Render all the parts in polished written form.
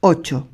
8.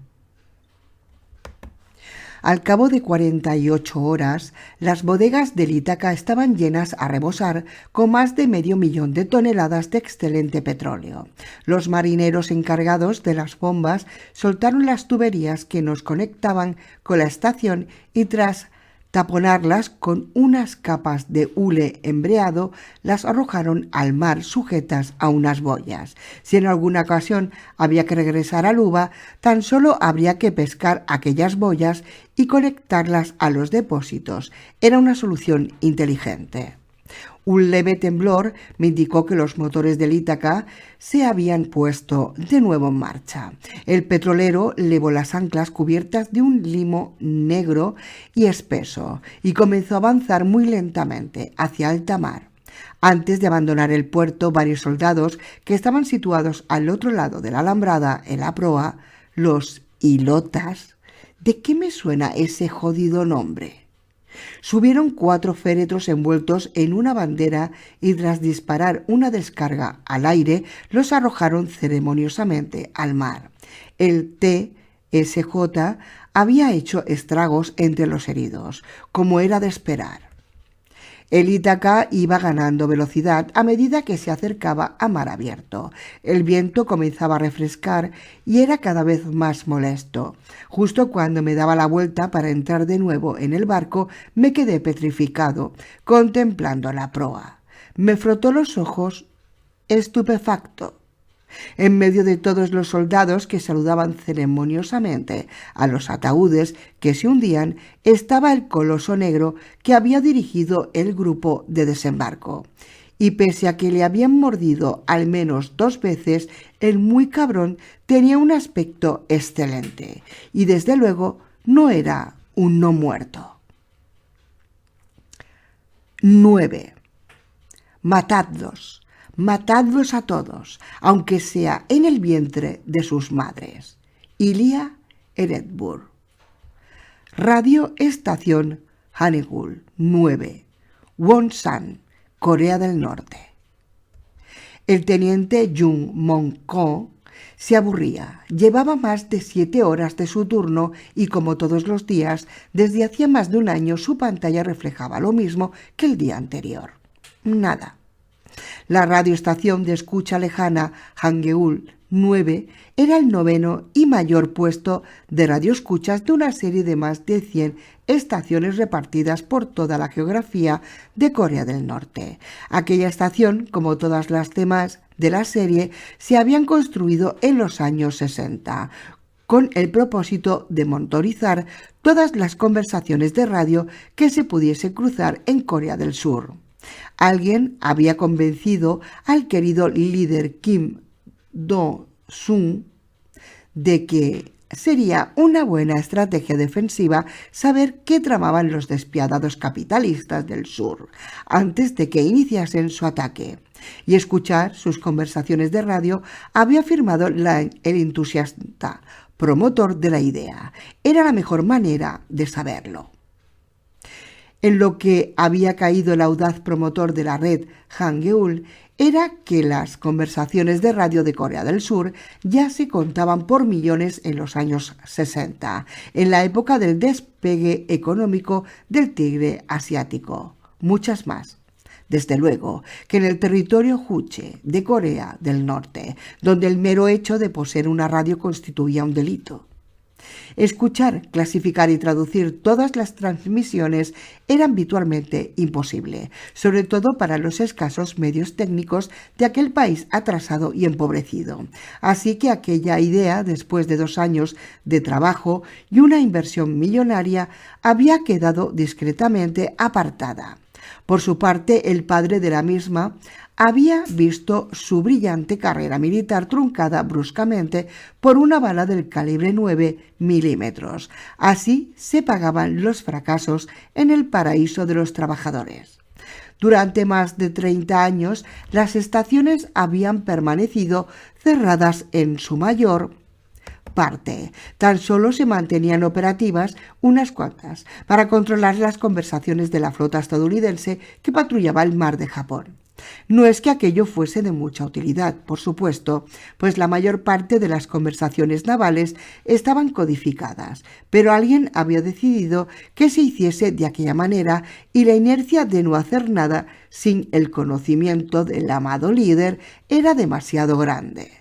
Al cabo de 48 horas, las bodegas del Ítaca estaban llenas a rebosar con más de 500.000 de toneladas de excelente petróleo. Los marineros encargados de las bombas soltaron las tuberías que nos conectaban con la estación y tras taponarlas con unas capas de hule embreado, las arrojaron al mar sujetas a unas boyas. Si en alguna ocasión había que regresar a Luba, tan solo habría que pescar aquellas boyas y conectarlas a los depósitos. Era una solución inteligente. Un leve temblor me indicó que los motores del Ítaca se habían puesto de nuevo en marcha. El petrolero levó las anclas cubiertas de un limo negro y espeso y comenzó a avanzar muy lentamente hacia alta mar. Antes de abandonar el puerto, varios soldados que estaban situados al otro lado de la alambrada en la proa, los hilotas. ¿De qué me suena ese jodido nombre? Subieron 4 féretros envueltos en una bandera y tras disparar una descarga al aire, los arrojaron ceremoniosamente al mar. El TSJ había hecho estragos entre los heridos, como era de esperar. El Ítaca iba ganando velocidad a medida que se acercaba a mar abierto. El viento comenzaba a refrescar y era cada vez más molesto. Justo cuando me daba la vuelta para entrar de nuevo en el barco, me quedé petrificado, contemplando la proa. Me frotó los ojos, estupefacto. En medio de todos los soldados que saludaban ceremoniosamente a los ataúdes que se hundían, estaba el coloso negro que había dirigido el grupo de desembarco. Y pese a que le habían mordido al menos 2 veces, el muy cabrón tenía un aspecto excelente y desde luego no era un no muerto. 9. Matadlos. Matadlos a todos, aunque sea en el vientre de sus madres. Ilia Eretburg. Radio Estación Hanegul 9, Wonsan, Corea del Norte. El teniente Jung Mong-ko se aburría. Llevaba más de 7 horas de su turno y, como todos los días, desde hacía más de un año su pantalla reflejaba lo mismo que el día anterior. Nada. La radioestación de escucha lejana Hangeul 9 era el 9º y mayor puesto de radioescuchas de una serie de más de 100 estaciones repartidas por toda la geografía de Corea del Norte. Aquella estación, como todas las demás de la serie, se habían construido en los años 60, con el propósito de monitorizar todas las conversaciones de radio que se pudiese cruzar en Corea del Sur. Alguien había convencido al querido líder Kim Do-sung de que sería una buena estrategia defensiva saber qué tramaban los despiadados capitalistas del sur antes de que iniciasen su ataque. Y escuchar sus conversaciones de radio había afirmado el entusiasta promotor de la idea. Era la mejor manera de saberlo. En lo que había caído el audaz promotor de la red Hangeul era que las conversaciones de radio de Corea del Sur ya se contaban por millones en los años 60, en la época del despegue económico del tigre asiático. Muchas más. Desde luego que en el territorio Juche de Corea del Norte, donde el mero hecho de poseer una radio constituía un delito. Escuchar, clasificar y traducir todas las transmisiones era habitualmente imposible, sobre todo para los escasos medios técnicos de aquel país atrasado y empobrecido. Así que aquella idea, después de 2 años de trabajo y una inversión millonaria, había quedado discretamente apartada. Por su parte, el padre de la misma había visto su brillante carrera militar truncada bruscamente por una bala del calibre 9 milímetros. Así se pagaban los fracasos en el paraíso de los trabajadores. Durante más de 30 años, las estaciones habían permanecido cerradas en su mayor parte. Tan solo se mantenían operativas unas cuantas para controlar las conversaciones de la flota estadounidense que patrullaba el mar de Japón. No es que aquello fuese de mucha utilidad, por supuesto, pues la mayor parte de las conversaciones navales estaban codificadas, pero alguien había decidido que se hiciese de aquella manera y la inercia de no hacer nada sin el conocimiento del amado líder era demasiado grande.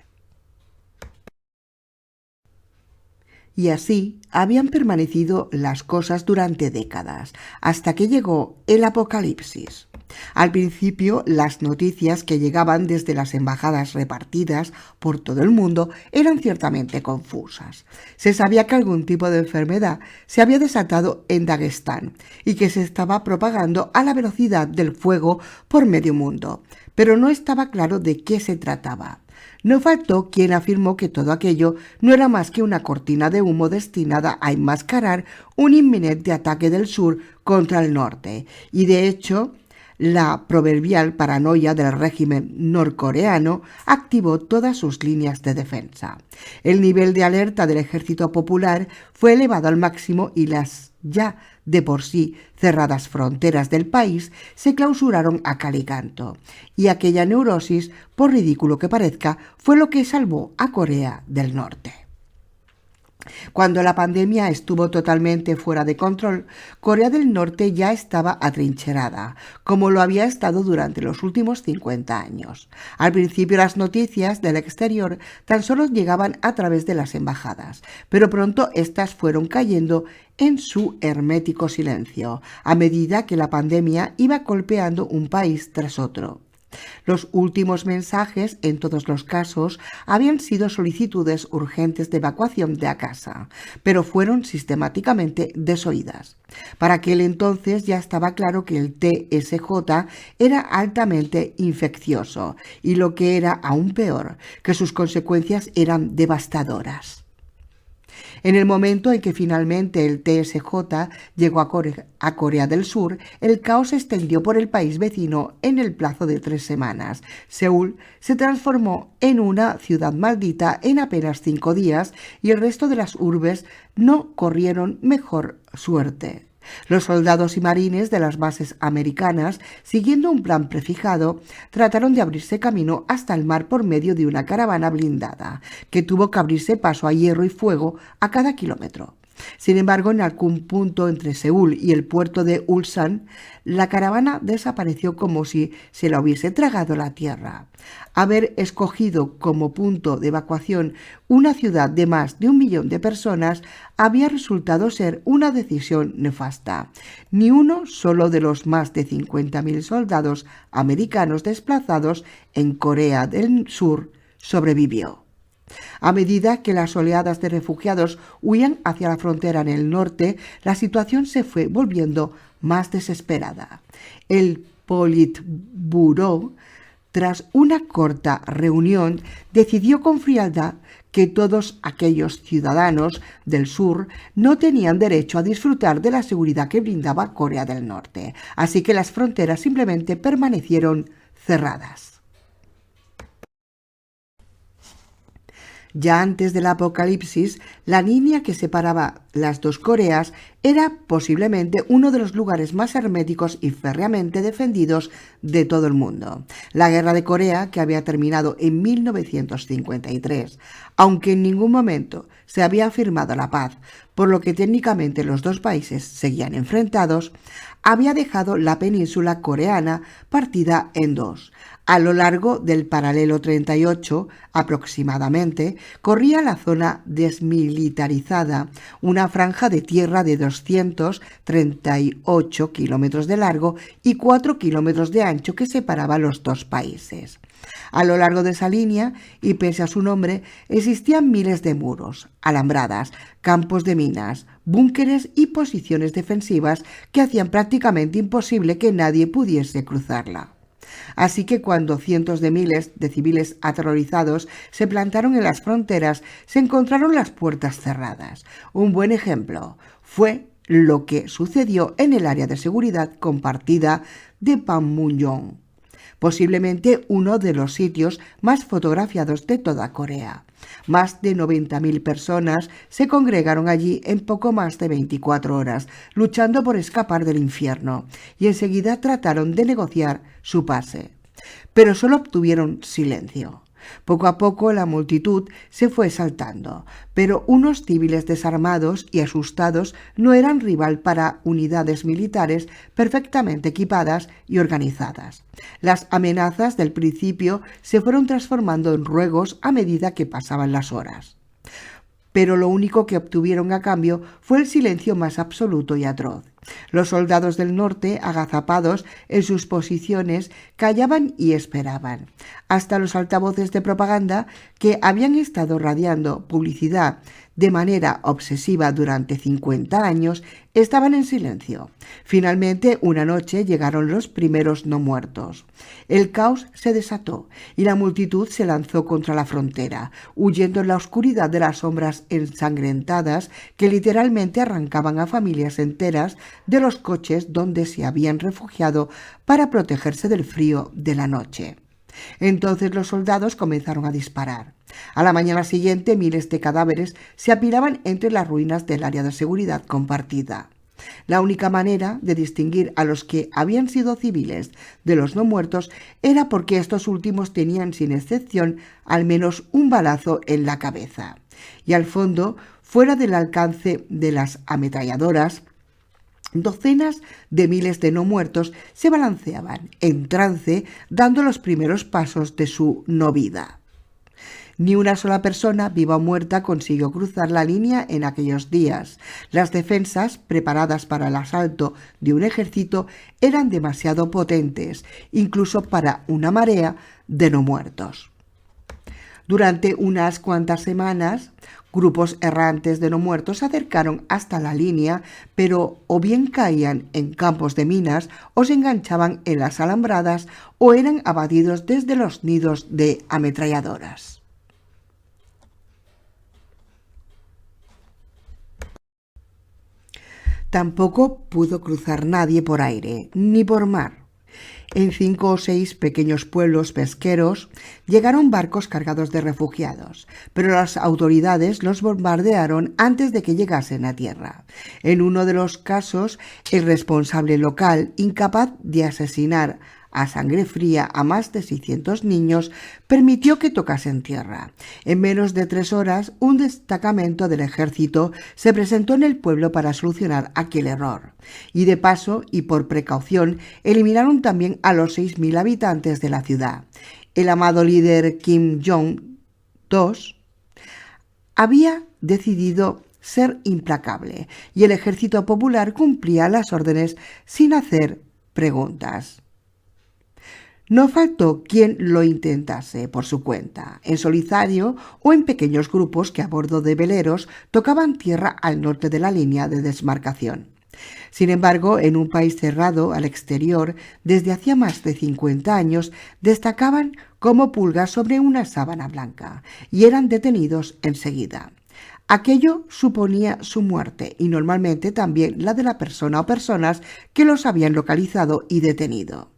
Y así habían permanecido las cosas durante décadas, hasta que llegó el apocalipsis. Al principio, las noticias que llegaban desde las embajadas repartidas por todo el mundo eran ciertamente confusas. Se sabía que algún tipo de enfermedad se había desatado en Dagestán y que se estaba propagando a la velocidad del fuego por medio mundo, pero no estaba claro de qué se trataba. No faltó quien afirmó que todo aquello no era más que una cortina de humo destinada a enmascarar un inminente ataque del sur contra el norte, y de hecho, la proverbial paranoia del régimen norcoreano activó todas sus líneas de defensa. El nivel de alerta del ejército popular fue elevado al máximo y las ya de por sí cerradas fronteras del país se clausuraron a cal y canto, y aquella neurosis, por ridículo que parezca, fue lo que salvó a Corea del Norte. Cuando la pandemia estuvo totalmente fuera de control, Corea del Norte ya estaba atrincherada, como lo había estado durante los últimos 50 años. Al principio las noticias del exterior tan solo llegaban a través de las embajadas, pero pronto éstas fueron cayendo en su hermético silencio, a medida que la pandemia iba golpeando un país tras otro. Los últimos mensajes, en todos los casos, habían sido solicitudes urgentes de evacuación de a casa, pero fueron sistemáticamente desoídas. Para aquel entonces ya estaba claro que el TSJ era altamente infeccioso y, lo que era aún peor, que sus consecuencias eran devastadoras. En el momento en que finalmente el TSJ llegó a Corea del Sur, el caos se extendió por el país vecino en el plazo de 3 semanas. Seúl se transformó en una ciudad maldita en apenas 5 días y el resto de las urbes no corrieron mejor suerte. Los soldados y marines de las bases americanas, siguiendo un plan prefijado, trataron de abrirse camino hasta el mar por medio de una caravana blindada, que tuvo que abrirse paso a hierro y fuego a cada kilómetro. Sin embargo, en algún punto entre Seúl y el puerto de Ulsan, la caravana desapareció como si se la hubiese tragado la tierra. Haber escogido como punto de evacuación una ciudad de más de 1 millón de personas había resultado ser una decisión nefasta. Ni uno solo de los más de 50.000 soldados americanos desplazados en Corea del Sur sobrevivió. A medida que las oleadas de refugiados huían hacia la frontera en el norte, la situación se fue volviendo más desesperada. El Politburó, tras una corta reunión, decidió con frialdad que todos aquellos ciudadanos del sur no tenían derecho a disfrutar de la seguridad que brindaba Corea del Norte, así que las fronteras simplemente permanecieron cerradas. Ya antes del apocalipsis, la línea que separaba las dos Coreas era posiblemente uno de los lugares más herméticos y férreamente defendidos de todo el mundo. La Guerra de Corea, que había terminado en 1953, aunque en ningún momento se había firmado la paz, por lo que técnicamente los dos países seguían enfrentados, había dejado la península coreana partida en dos. A lo largo del paralelo 38, aproximadamente, corría la zona desmilitarizada, una franja de tierra de 238 kilómetros de largo y 4 kilómetros de ancho que separaba los dos países. A lo largo de esa línea, y pese a su nombre, existían miles de muros, alambradas, campos de minas, búnkeres y posiciones defensivas que hacían prácticamente imposible que nadie pudiese cruzarla. Así que cuando cientos de miles de civiles aterrorizados se plantaron en las fronteras, se encontraron las puertas cerradas. Un buen ejemplo fue lo que sucedió en el área de seguridad compartida de Panmunjom, posiblemente uno de los sitios más fotografiados de toda Corea. Más de 90.000 personas se congregaron allí en poco más de 24 horas, luchando por escapar del infierno, y enseguida trataron de negociar su pase. pero solo obtuvieron silencio. Poco a poco la multitud se fue saltando, pero unos civiles desarmados y asustados no eran rival para unidades militares perfectamente equipadas y organizadas. Las amenazas del principio se fueron transformando en ruegos a medida que pasaban las horas. Pero lo único que obtuvieron a cambio fue el silencio más absoluto y atroz. Los soldados del norte, agazapados en sus posiciones, callaban y esperaban. Hasta los altavoces de propaganda, que habían estado radiando publicidad de manera obsesiva durante 50 años, estaban en silencio. Finalmente, una noche llegaron los primeros no muertos. El caos se desató y la multitud se lanzó contra la frontera, huyendo en la oscuridad de las sombras ensangrentadas que literalmente arrancaban a familias enteras de los coches donde se habían refugiado para protegerse del frío de la noche. Entonces los soldados comenzaron a disparar. A la mañana siguiente, miles de cadáveres se apilaban entre las ruinas del área de seguridad compartida. La única manera de distinguir a los que habían sido civiles de los no muertos era porque estos últimos tenían sin excepción al menos un balazo en la cabeza. Y al fondo, fuera del alcance de las ametralladoras, docenas de miles de no muertos se balanceaban en trance, dando los primeros pasos de su no vida. Ni una sola persona, viva o muerta, consiguió cruzar la línea en aquellos días. Las defensas, preparadas para el asalto de un ejército, eran demasiado potentes, incluso para una marea de no muertos. Durante unas cuantas semanas, grupos errantes de no muertos se acercaron hasta la línea, pero o bien caían en campos de minas o se enganchaban en las alambradas o eran abatidos desde los nidos de ametralladoras. Tampoco pudo cruzar nadie por aire ni por mar. En 5 o 6 pequeños pueblos pesqueros llegaron barcos cargados de refugiados, pero las autoridades los bombardearon antes de que llegasen a tierra. En uno de los casos, el responsable local, incapaz de asesinar a sangre fría a más de 600 niños, permitió que tocasen tierra. En menos de 3 horas, un destacamento del ejército se presentó en el pueblo para solucionar aquel error. Y de paso, y por precaución, eliminaron también a los 6.000 habitantes de la ciudad. El amado líder Kim Jong-il había decidido ser implacable, y el ejército popular cumplía las órdenes sin hacer preguntas. No faltó quien lo intentase por su cuenta, en solitario o en pequeños grupos que a bordo de veleros tocaban tierra al norte de la línea de demarcación. Sin embargo, en un país cerrado al exterior, desde hacía más de 50 años, destacaban como pulgas sobre una sábana blanca y eran detenidos enseguida. Aquello suponía su muerte y normalmente también la de la persona o personas que los habían localizado y detenido.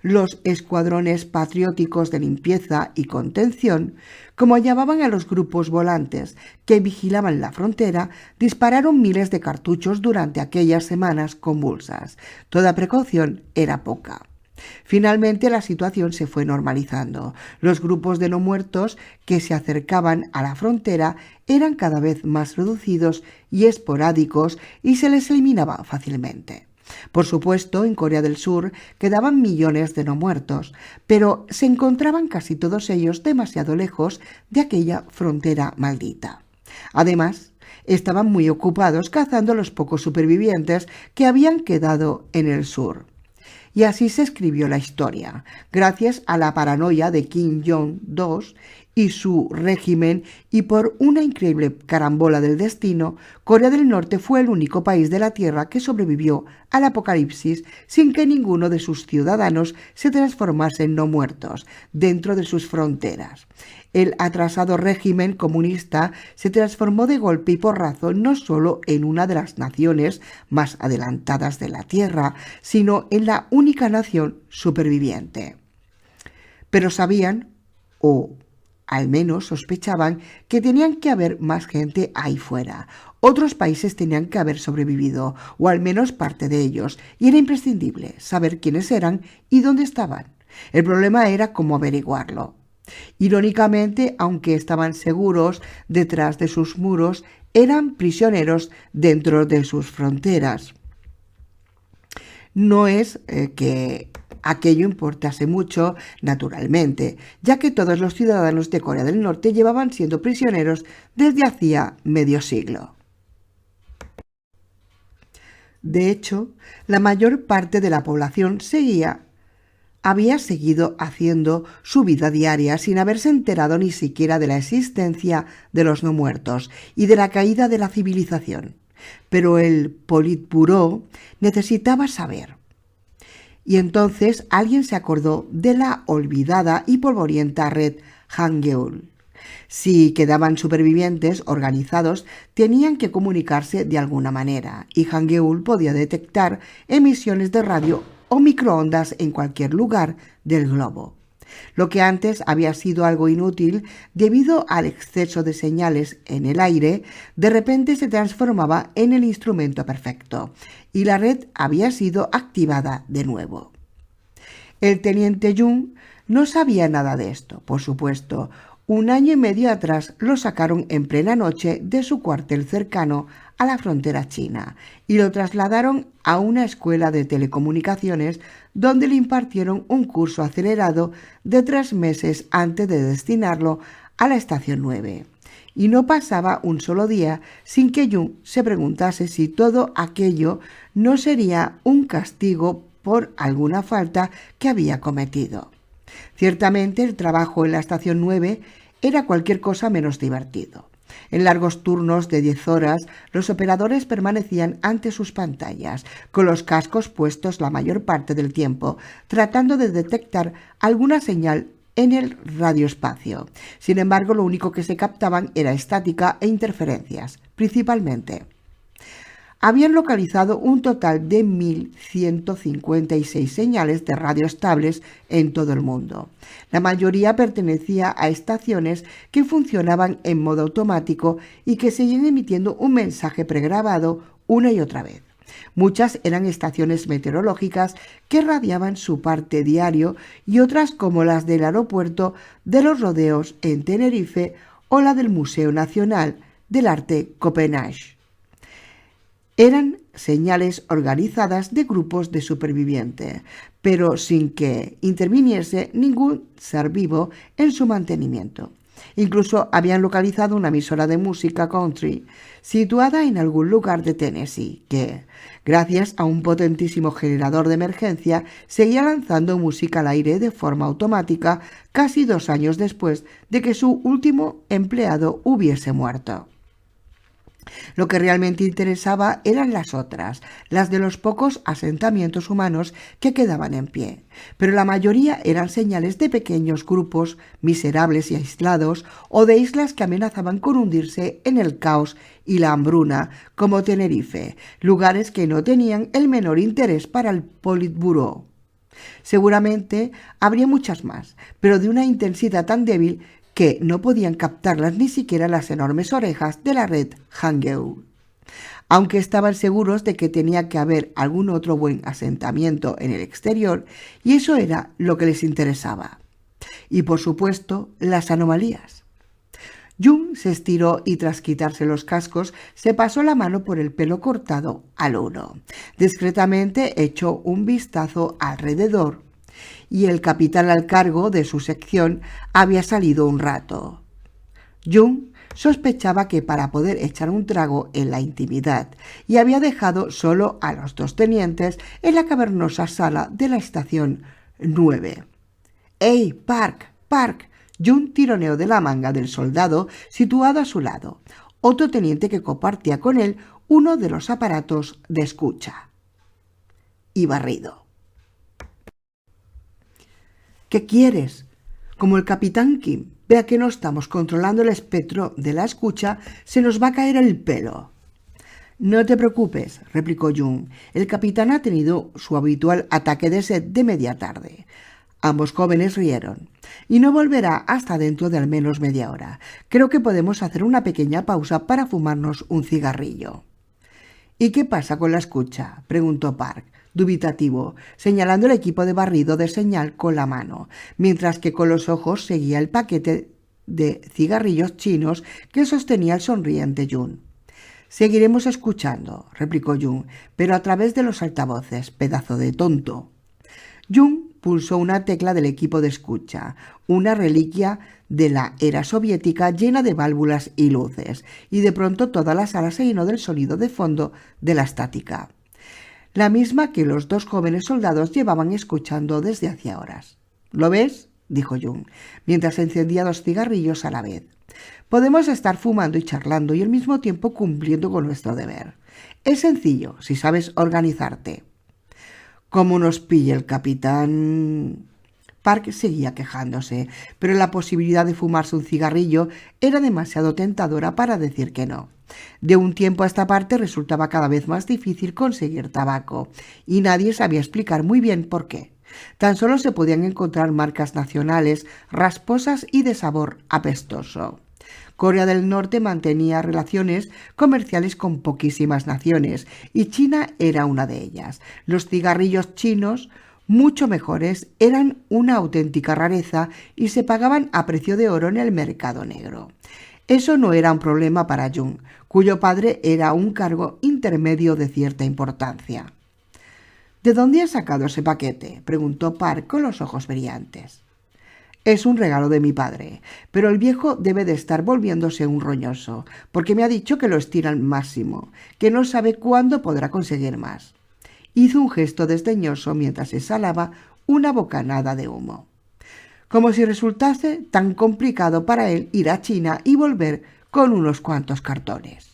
Los escuadrones patrióticos de limpieza y contención, como llamaban a los grupos volantes que vigilaban la frontera, dispararon miles de cartuchos durante aquellas semanas convulsas. Toda precaución era poca. Finalmente la situación se fue normalizando. Los grupos de no muertos que se acercaban a la frontera eran cada vez más reducidos y esporádicos y se les eliminaba fácilmente. Por supuesto, en Corea del Sur quedaban millones de no muertos, pero se encontraban casi todos ellos demasiado lejos de aquella frontera maldita. Además, estaban muy ocupados cazando a los pocos supervivientes que habían quedado en el sur. Y así se escribió la historia, gracias a la paranoia de Kim Jong-il y su régimen, y por una increíble carambola del destino, Corea del Norte fue el único país de la Tierra que sobrevivió al apocalipsis sin que ninguno de sus ciudadanos se transformase en no muertos dentro de sus fronteras. El atrasado régimen comunista se transformó de golpe y porrazo no solo en una de las naciones más adelantadas de la Tierra, sino en la única nación superviviente. Pero sabían, o al menos sospechaban, que tenían que haber más gente ahí fuera. Otros países tenían que haber sobrevivido, o al menos parte de ellos, y era imprescindible saber quiénes eran y dónde estaban. El problema era cómo averiguarlo. Irónicamente, aunque estaban seguros detrás de sus muros, eran prisioneros dentro de sus fronteras. No es que aquello importase mucho, naturalmente, ya que todos los ciudadanos de Corea del Norte llevaban siendo prisioneros desde hacía medio siglo. De hecho, la mayor parte de la población había seguido haciendo su vida diaria sin haberse enterado ni siquiera de la existencia de los no muertos y de la caída de la civilización. Pero el Politburó necesitaba saber. Y entonces alguien se acordó de la olvidada y polvorienta red Hangeul. Si quedaban supervivientes organizados, tenían que comunicarse de alguna manera, y Hangeul podía detectar emisiones de radio o microondas en cualquier lugar del globo. Lo que antes había sido algo inútil debido al exceso de señales en el aire, de repente se transformaba en el instrumento perfecto, y la red había sido activada de nuevo. El teniente Jung no sabía nada de esto, por supuesto. 1 año y medio atrás lo sacaron en plena noche de su cuartel cercano a la frontera china y lo trasladaron a una escuela de telecomunicaciones donde le impartieron un curso acelerado de 3 meses antes de destinarlo a la estación 9. Y no pasaba un solo día sin que Jung se preguntase si todo aquello no sería un castigo por alguna falta que había cometido. Ciertamente el trabajo en la estación 9 era cualquier cosa menos divertido. En largos turnos de 10 horas, los operadores permanecían ante sus pantallas, con los cascos puestos la mayor parte del tiempo, tratando de detectar alguna señal en el radioespacio. Sin embargo, lo único que se captaban era estática e interferencias, principalmente. Habían localizado un total de 1.156 señales de radio estables en todo el mundo. La mayoría pertenecía a estaciones que funcionaban en modo automático y que seguían emitiendo un mensaje pregrabado una y otra vez. Muchas eran estaciones meteorológicas que radiaban su parte diario y otras como las del aeropuerto de los Rodeos en Tenerife o la del Museo Nacional del Arte Copenhague. Eran señales organizadas de grupos de supervivientes, pero sin que interviniese ningún ser vivo en su mantenimiento. Incluso habían localizado una emisora de música country situada en algún lugar de Tennessee que, gracias a un potentísimo generador de emergencia, seguía lanzando música al aire de forma automática casi 2 años después de que su último empleado hubiese muerto. Lo que realmente interesaba eran las otras, las de los pocos asentamientos humanos que quedaban en pie, pero la mayoría eran señales de pequeños grupos miserables y aislados o de islas que amenazaban con hundirse en el caos y la hambruna, como Tenerife, lugares que no tenían el menor interés para el Politburó. Seguramente habría muchas más, pero de una intensidad tan débil que no podían captarlas ni siquiera las enormes orejas de la red Hangeul. Aunque estaban seguros de que tenía que haber algún otro buen asentamiento en el exterior, y eso era lo que les interesaba. Y por supuesto, las anomalías. Jung se estiró y tras quitarse los cascos se pasó la mano por el pelo cortado al uno. Discretamente echó un vistazo alrededor y el capitán al cargo de su sección había salido un rato. Jung sospechaba que para poder echar un trago en la intimidad y había dejado solo a los 2 tenientes en la cavernosa sala de la estación 9. «¡Ey, Park! ¡Park!». Jung tironeó de la manga del soldado situado a su lado, otro teniente que compartía con él uno de los aparatos de escucha. Y barrido. «¿Qué quieres? Como el capitán Kim vea que no estamos controlando el espectro de la escucha, se nos va a caer el pelo». «No te preocupes», replicó Jung. «El capitán ha tenido su habitual ataque de sed de media tarde». Ambos jóvenes rieron. «Y no volverá hasta dentro de al menos media hora. Creo que podemos hacer una pequeña pausa para fumarnos un cigarrillo». «¿Y qué pasa con la escucha?», preguntó Park. dubitativo, señalando el equipo de barrido de señal con la mano, mientras que con los ojos seguía el paquete de cigarrillos chinos que sostenía el sonriente Jun. «Seguiremos escuchando», replicó Jun, «pero a través de los altavoces, pedazo de tonto». Jun pulsó una tecla del equipo de escucha, una reliquia de la era soviética llena de válvulas y luces, y de pronto toda la sala se llenó del sonido de fondo de la estática, la misma que los dos jóvenes soldados llevaban escuchando desde hacía horas. «¿Lo ves?», dijo Jun, mientras encendía 2 cigarrillos a la vez. «Podemos estar fumando y charlando y al mismo tiempo cumpliendo con nuestro deber. Es sencillo, si sabes organizarte». «¿Cómo nos pille el capitán?» Park seguía quejándose, pero la posibilidad de fumarse un cigarrillo era demasiado tentadora para decir que no. De un tiempo a esta parte resultaba cada vez más difícil conseguir tabaco, y nadie sabía explicar muy bien por qué. Tan solo se podían encontrar marcas nacionales rasposas y de sabor apestoso. Corea del Norte mantenía relaciones comerciales con poquísimas naciones, y China era una de ellas. Los cigarrillos chinos, mucho mejores, eran una auténtica rareza y se pagaban a precio de oro en el mercado negro. Eso no era un problema para Jun, cuyo padre era un cargo intermedio de cierta importancia. «¿De dónde has sacado ese paquete?», preguntó Park con los ojos brillantes. «Es un regalo de mi padre, pero el viejo debe de estar volviéndose un roñoso, porque me ha dicho que lo estira al máximo, que no sabe cuándo podrá conseguir más». Hizo un gesto desdeñoso mientras exhalaba una bocanada de humo. Como si resultase tan complicado para él ir a China y volver con unos cuantos cartones.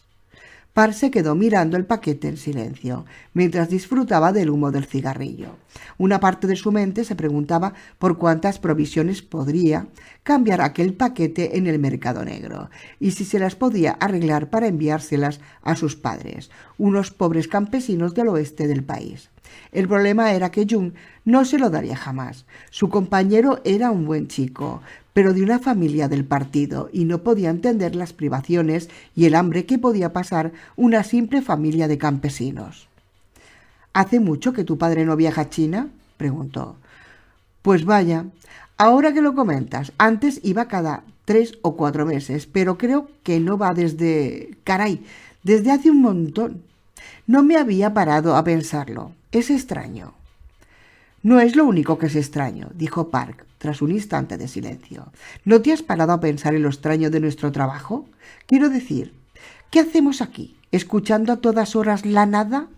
Park se quedó mirando el paquete en silencio, mientras disfrutaba del humo del cigarrillo. Una parte de su mente se preguntaba por cuántas provisiones podría cambiar aquel paquete en el mercado negro, y si se las podía arreglar para enviárselas a sus padres, unos pobres campesinos del oeste del país. El problema era que Jun no se lo daría jamás. Su compañero era un buen chico, pero de una familia del partido, y no podía entender las privaciones y el hambre que podía pasar una simple familia de campesinos. «¿Hace mucho que tu padre no viaja a China?», preguntó. «Pues vaya, ahora que lo comentas, antes iba cada 3 o 4 meses, pero creo que no va desde... ¡Caray! Desde hace un montón. No me había parado a pensarlo. Es extraño». «No es lo único que es extraño», dijo Park, tras un instante de silencio. «¿No te has parado a pensar en lo extraño de nuestro trabajo? Quiero decir, ¿qué hacemos aquí? ¿Escuchando a todas horas la nada?»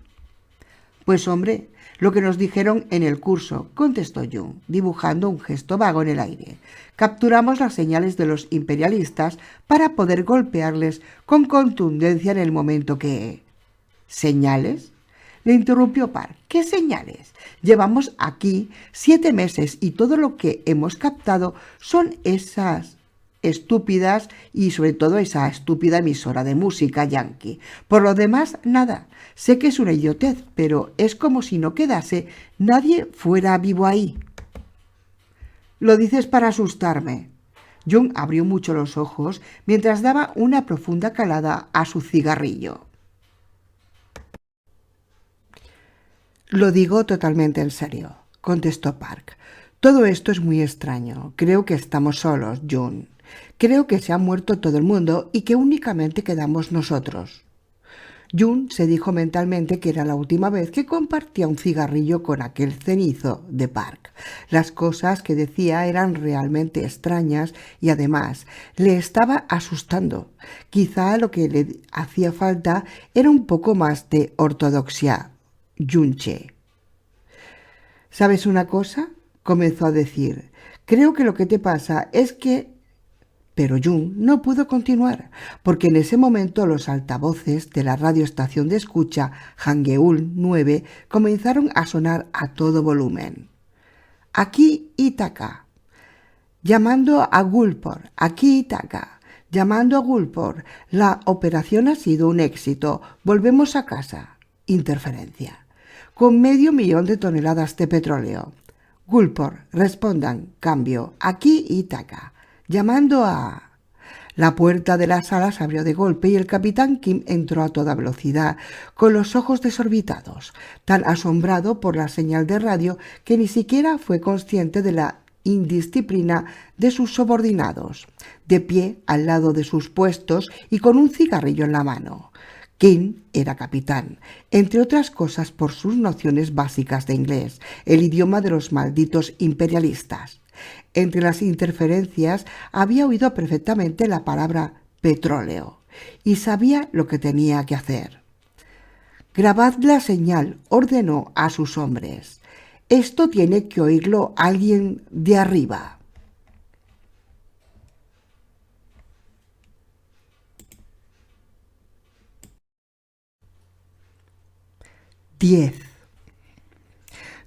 «Pues hombre, lo que nos dijeron en el curso», contestó Jun, dibujando un gesto vago en el aire. «Capturamos las señales de los imperialistas para poder golpearles con contundencia en el momento que...» «¿Señales?», le interrumpió Park. «¿Qué señales? Llevamos aquí 7 meses y todo lo que hemos captado son esas estúpidas y sobre todo esa estúpida emisora de música yankee. Por lo demás, nada. Sé que es una idiotez, pero es como si no quedase nadie fuera vivo ahí». «Lo dices para asustarme». Jun abrió mucho los ojos mientras daba una profunda calada a su cigarrillo. «Lo digo totalmente en serio», contestó Park. «Todo esto es muy extraño. Creo que estamos solos, Jun. Creo que se ha muerto todo el mundo y que únicamente quedamos nosotros». Jun se dijo mentalmente que era la última vez que compartía un cigarrillo con aquel cenizo de Park. Las cosas que decía eran realmente extrañas y además le estaba asustando. Quizá lo que le hacía falta era un poco más de ortodoxia. «Junche, ¿sabes una cosa?», comenzó a decir. «Creo que lo que te pasa es que...» Pero Jun no pudo continuar, porque en ese momento los altavoces de la radioestación de escucha Hangeul 9 comenzaron a sonar a todo volumen. «Aquí Ítaca, llamando a Gulpor, aquí Ítaca, llamando a Gulpor, la operación ha sido un éxito, volvemos a casa». Interferencia. «Con 500.000 de toneladas de petróleo. Gulpor, respondan, cambio, aquí Ítaca, llamando a...». La puerta de la sala se abrió de golpe y el capitán Kim entró a toda velocidad, con los ojos desorbitados, tan asombrado por la señal de radio que ni siquiera fue consciente de la indisciplina de sus subordinados, de pie al lado de sus puestos y con un cigarrillo en la mano. Kim era capitán, entre otras cosas por sus nociones básicas de inglés, el idioma de los malditos imperialistas. Entre las interferencias había oído perfectamente la palabra petróleo y sabía lo que tenía que hacer. «Grabad la señal», ordenó a sus hombres. «Esto tiene que oírlo alguien de arriba». 10.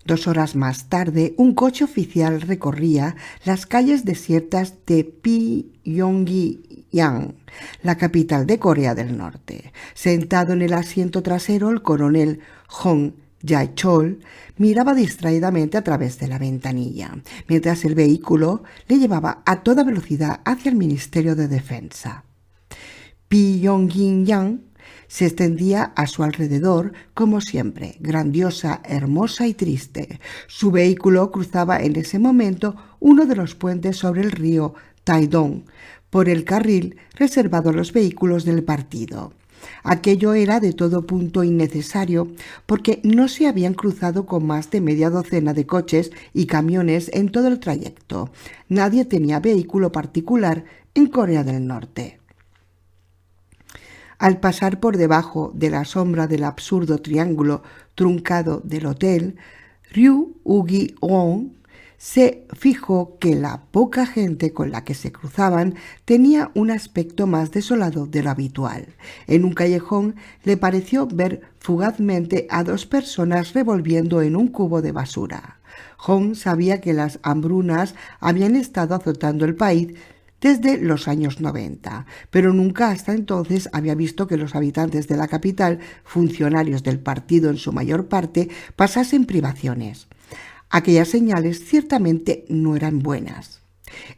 2 horas más tarde, un coche oficial recorría las calles desiertas de Pyongyang, la capital de Corea del Norte. Sentado en el asiento trasero, el coronel Hong Jae-chol miraba distraídamente a través de la ventanilla, mientras el vehículo le llevaba a toda velocidad hacia el Ministerio de Defensa. Pyongyang se extendía a su alrededor, como siempre, grandiosa, hermosa y triste. Su vehículo cruzaba en ese momento uno de los puentes sobre el río Taedong, por el carril reservado a los vehículos del partido. Aquello era de todo punto innecesario, porque no se habían cruzado con más de media docena de coches y camiones en todo el trayecto. Nadie tenía vehículo particular en Corea del Norte. Al pasar por debajo de la sombra del absurdo triángulo truncado del hotel, Ryu Ugi-won se fijó que la poca gente con la que se cruzaban tenía un aspecto más desolado de lo habitual. En un callejón le pareció ver fugazmente a 2 personas revolviendo en un cubo de basura. Hong sabía que las hambrunas habían estado azotando el país desde los años 90, pero nunca hasta entonces había visto que los habitantes de la capital, funcionarios del partido en su mayor parte, pasasen privaciones. Aquellas señales ciertamente no eran buenas.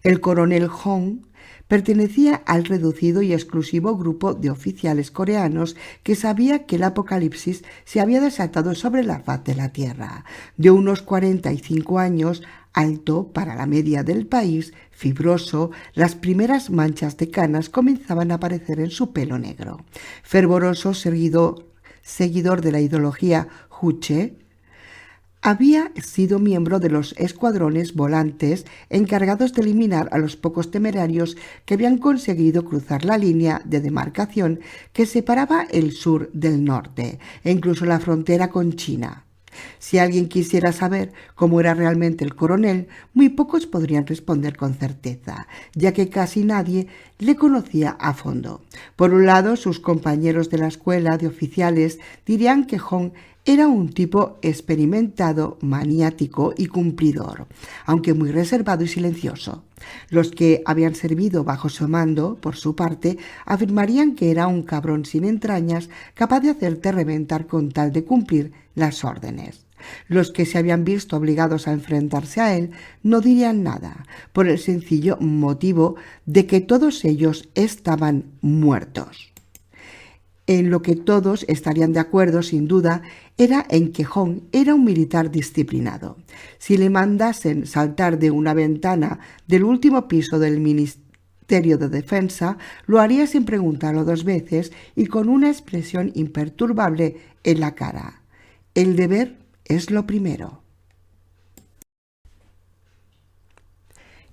El coronel Hong pertenecía al reducido y exclusivo grupo de oficiales coreanos que sabía que el apocalipsis se había desatado sobre la faz de la tierra. De unos 45 años, alto para la media del país, fibroso, las primeras manchas de canas comenzaban a aparecer en su pelo negro. Fervoroso seguidor de la ideología Juche, había sido miembro de los escuadrones volantes encargados de eliminar a los pocos temerarios que habían conseguido cruzar la línea de demarcación que separaba el sur del norte e incluso la frontera con China. Si alguien quisiera saber cómo era realmente el coronel, muy pocos podrían responder con certeza, ya que casi nadie le conocía a fondo. Por un lado, sus compañeros de la escuela de oficiales dirían que Hong era un tipo experimentado, maniático y cumplidor, aunque muy reservado y silencioso. Los que habían servido bajo su mando, por su parte, afirmarían que era un cabrón sin entrañas, capaz de hacerte reventar con tal de cumplir las órdenes. Los que se habían visto obligados a enfrentarse a él no dirían nada, por el sencillo motivo de que todos ellos estaban muertos. En lo que todos estarían de acuerdo, sin duda, era en que Hong era un militar disciplinado. Si le mandasen saltar de una ventana del último piso del Ministerio de Defensa, lo haría sin preguntarlo 2 veces y con una expresión imperturbable en la cara. El deber es lo primero.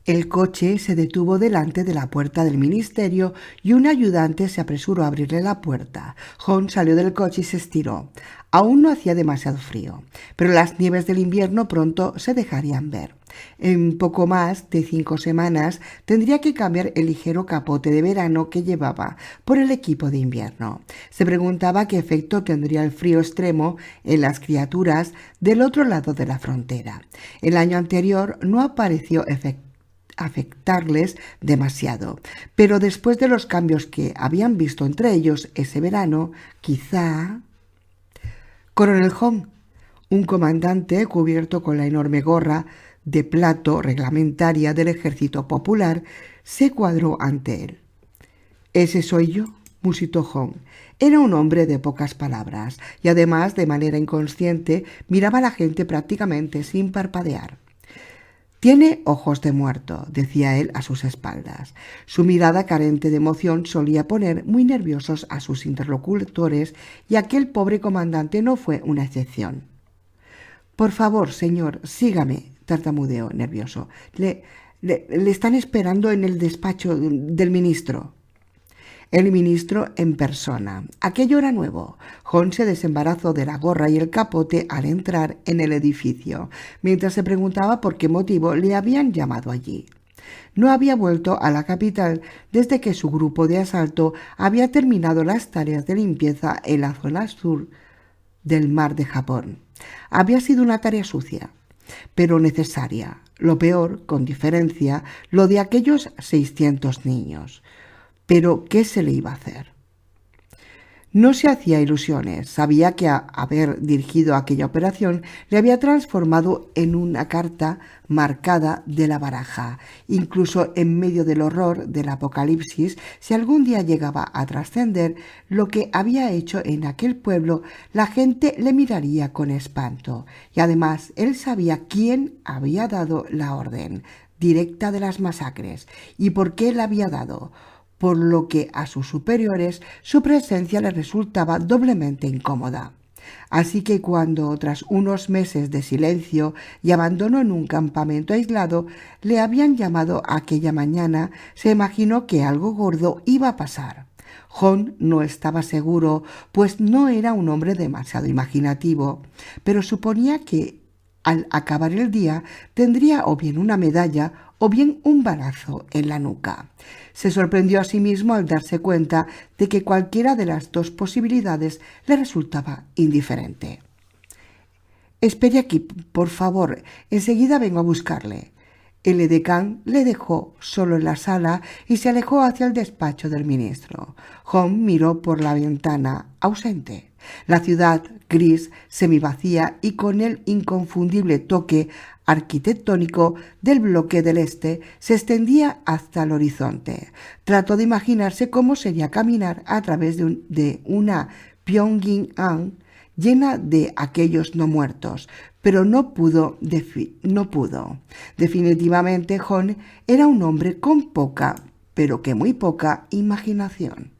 El coche se detuvo delante de la puerta del ministerio y un ayudante se apresuró a abrirle la puerta. Hong salió del coche y se estiró. Aún no hacía demasiado frío, pero las nieves del invierno pronto se dejarían ver. En poco más de 5 semanas tendría que cambiar el ligero capote de verano que llevaba por el equipo de invierno. Se preguntaba qué efecto tendría el frío extremo en las criaturas del otro lado de la frontera. El año anterior no apareció afectarles demasiado, pero después de los cambios que habían visto entre ellos ese verano, quizá... Coronel Hong, un comandante cubierto con la enorme gorra de plato reglamentaria del Ejército Popular, se cuadró ante él. Ese soy yo, musitó Hong. Era un hombre de pocas palabras y además, de manera inconsciente, miraba a la gente prácticamente sin parpadear. Tiene ojos de muerto, decía él a sus espaldas. Su mirada carente de emoción solía poner muy nerviosos a sus interlocutores y aquel pobre comandante no fue una excepción. Por favor, señor, sígame, tartamudeó nervioso. Le están esperando en el despacho del ministro. El ministro en persona. Aquello era nuevo. Hong se desembarazó de la gorra y el capote al entrar en el edificio, mientras se preguntaba por qué motivo le habían llamado allí. No había vuelto a la capital desde que su grupo de asalto había terminado las tareas de limpieza en la zona sur del mar de Japón. Había sido una tarea sucia, pero necesaria. Lo peor, con diferencia, lo de aquellos 600 niños. Pero, ¿qué se le iba a hacer? No se hacía ilusiones. Sabía que haber dirigido aquella operación le había transformado en una carta marcada de la baraja. Incluso en medio del horror del apocalipsis, si algún día llegaba a trascender lo que había hecho en aquel pueblo, la gente le miraría con espanto. Y además, él sabía quién había dado la orden directa de las masacres y por qué la había dado, por lo que a sus superiores su presencia les resultaba doblemente incómoda. Así que cuando, tras unos meses de silencio y abandono en un campamento aislado, le habían llamado aquella mañana, se imaginó que algo gordo iba a pasar. Hong no estaba seguro, pues no era un hombre demasiado imaginativo, pero suponía que al acabar el día tendría o bien una medalla o bien un balazo en la nuca. Se sorprendió a sí mismo al darse cuenta de que cualquiera de las dos posibilidades le resultaba indiferente. «Espere aquí, por favor, enseguida vengo a buscarle». El edecán le dejó solo en la sala y se alejó hacia el despacho del ministro. Hong miró por la ventana, ausente. La ciudad, gris, semivacía y con el inconfundible toque arquitectónico del bloque del este, se extendía hasta el horizonte. Trató de imaginarse cómo sería caminar a través de una Pyongyang llena de aquellos no muertos, pero no pudo. Definitivamente Hong era un hombre con poca, pero que muy poca, imaginación.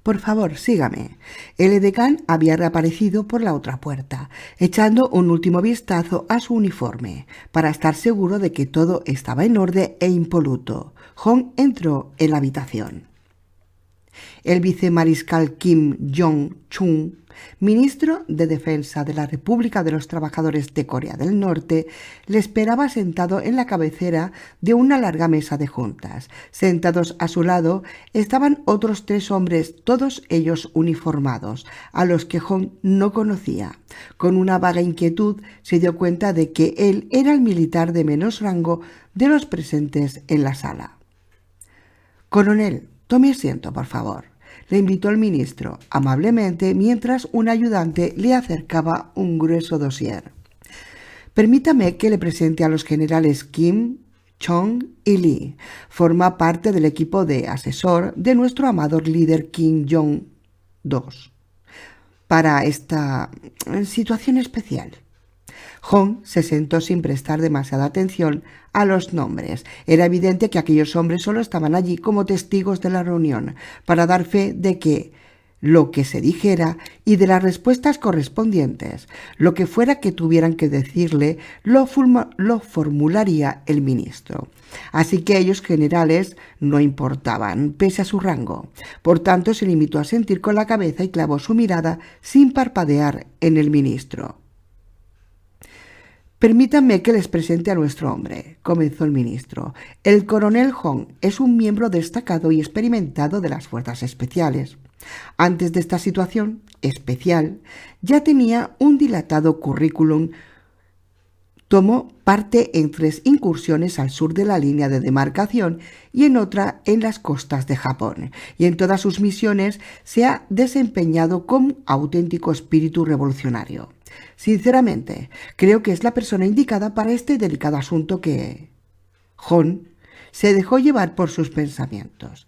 «Por favor, sígame». El edecán había reaparecido por la otra puerta, echando un último vistazo a su uniforme, para estar seguro de que todo estaba en orden e impoluto. Hong entró en la habitación. El vicemariscal Kim Jong-chung, ministro de Defensa de la República de los Trabajadores de Corea del Norte, le esperaba sentado en la cabecera de una larga mesa de juntas. Sentados a su lado estaban otros 3 hombres, todos ellos uniformados, a los que Hong no conocía. Con una vaga inquietud se dio cuenta de que él era el militar de menos rango de los presentes en la sala. «Coronel, tome asiento, por favor», le invitó el ministro amablemente mientras un ayudante le acercaba un grueso dossier. «Permítame que le presente a los generales Kim, Chong y Lee. Forma parte del equipo de asesor de nuestro amado líder Kim Jong-2 para esta situación especial». Hong se sentó sin prestar demasiada atención a los nombres. Era evidente que aquellos hombres solo estaban allí como testigos de la reunión, para dar fe de que lo que se dijera y de las respuestas correspondientes, lo que fuera que tuvieran que decirle, lo formularía el ministro. Así que ellos generales no importaban, pese a su rango. Por tanto, se limitó a sentir con la cabeza y clavó su mirada sin parpadear en el ministro. «Permítanme que les presente a nuestro hombre», comenzó el ministro. «El coronel Hong es un miembro destacado y experimentado de las fuerzas especiales. Antes de esta situación especial, ya tenía un dilatado currículum. Tomó parte en 3 incursiones al sur de la línea de demarcación y en otra en las costas de Japón, y en todas sus misiones se ha desempeñado con auténtico espíritu revolucionario. Sinceramente, creo que es la persona indicada para este delicado asunto que...». Hong Se dejó llevar por sus pensamientos.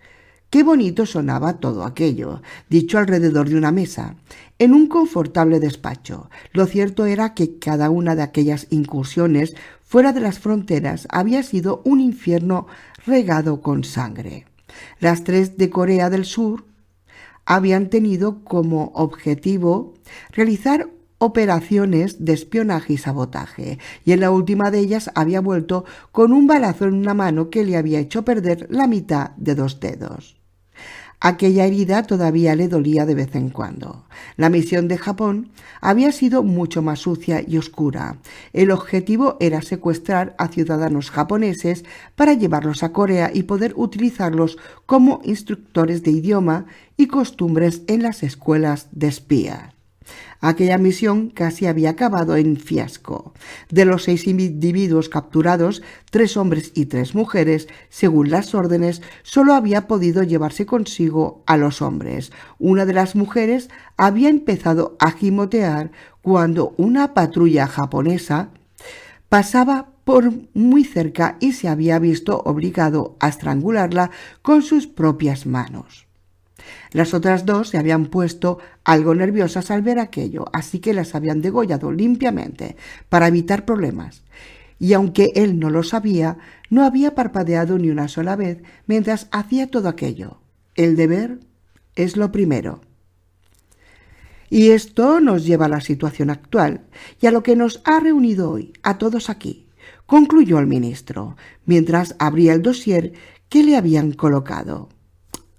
Qué bonito sonaba todo aquello, dicho alrededor de una mesa, en un confortable despacho. Lo cierto era que cada una de aquellas incursiones fuera de las fronteras había sido un infierno regado con sangre. Las 3 de Corea del Sur habían tenido como objetivo realizar operaciones de espionaje y sabotaje, y en la última de ellas había vuelto con un balazo en una mano que le había hecho perder la mitad de 2 dedos. Aquella herida todavía le dolía de vez en cuando. La misión de Japón había sido mucho más sucia y oscura. El objetivo era secuestrar a ciudadanos japoneses para llevarlos a Corea y poder utilizarlos como instructores de idioma y costumbres en las escuelas de espías. Aquella misión casi había acabado en fiasco. De los 6 individuos capturados, 3 hombres y 3 mujeres, según las órdenes, solo había podido llevarse consigo a los hombres. Una de las mujeres había empezado a gimotear cuando una patrulla japonesa pasaba por muy cerca y se había visto obligado a estrangularla con sus propias manos. Las otras 2 se habían puesto algo nerviosas al ver aquello, así que las habían degollado limpiamente para evitar problemas. Y aunque él no lo sabía, no había parpadeado ni una sola vez mientras hacía todo aquello. El deber es lo primero. Y esto nos lleva a la situación actual y a lo que nos ha reunido hoy, a todos aquí, concluyó el ministro, mientras abría el dossier que le habían colocado.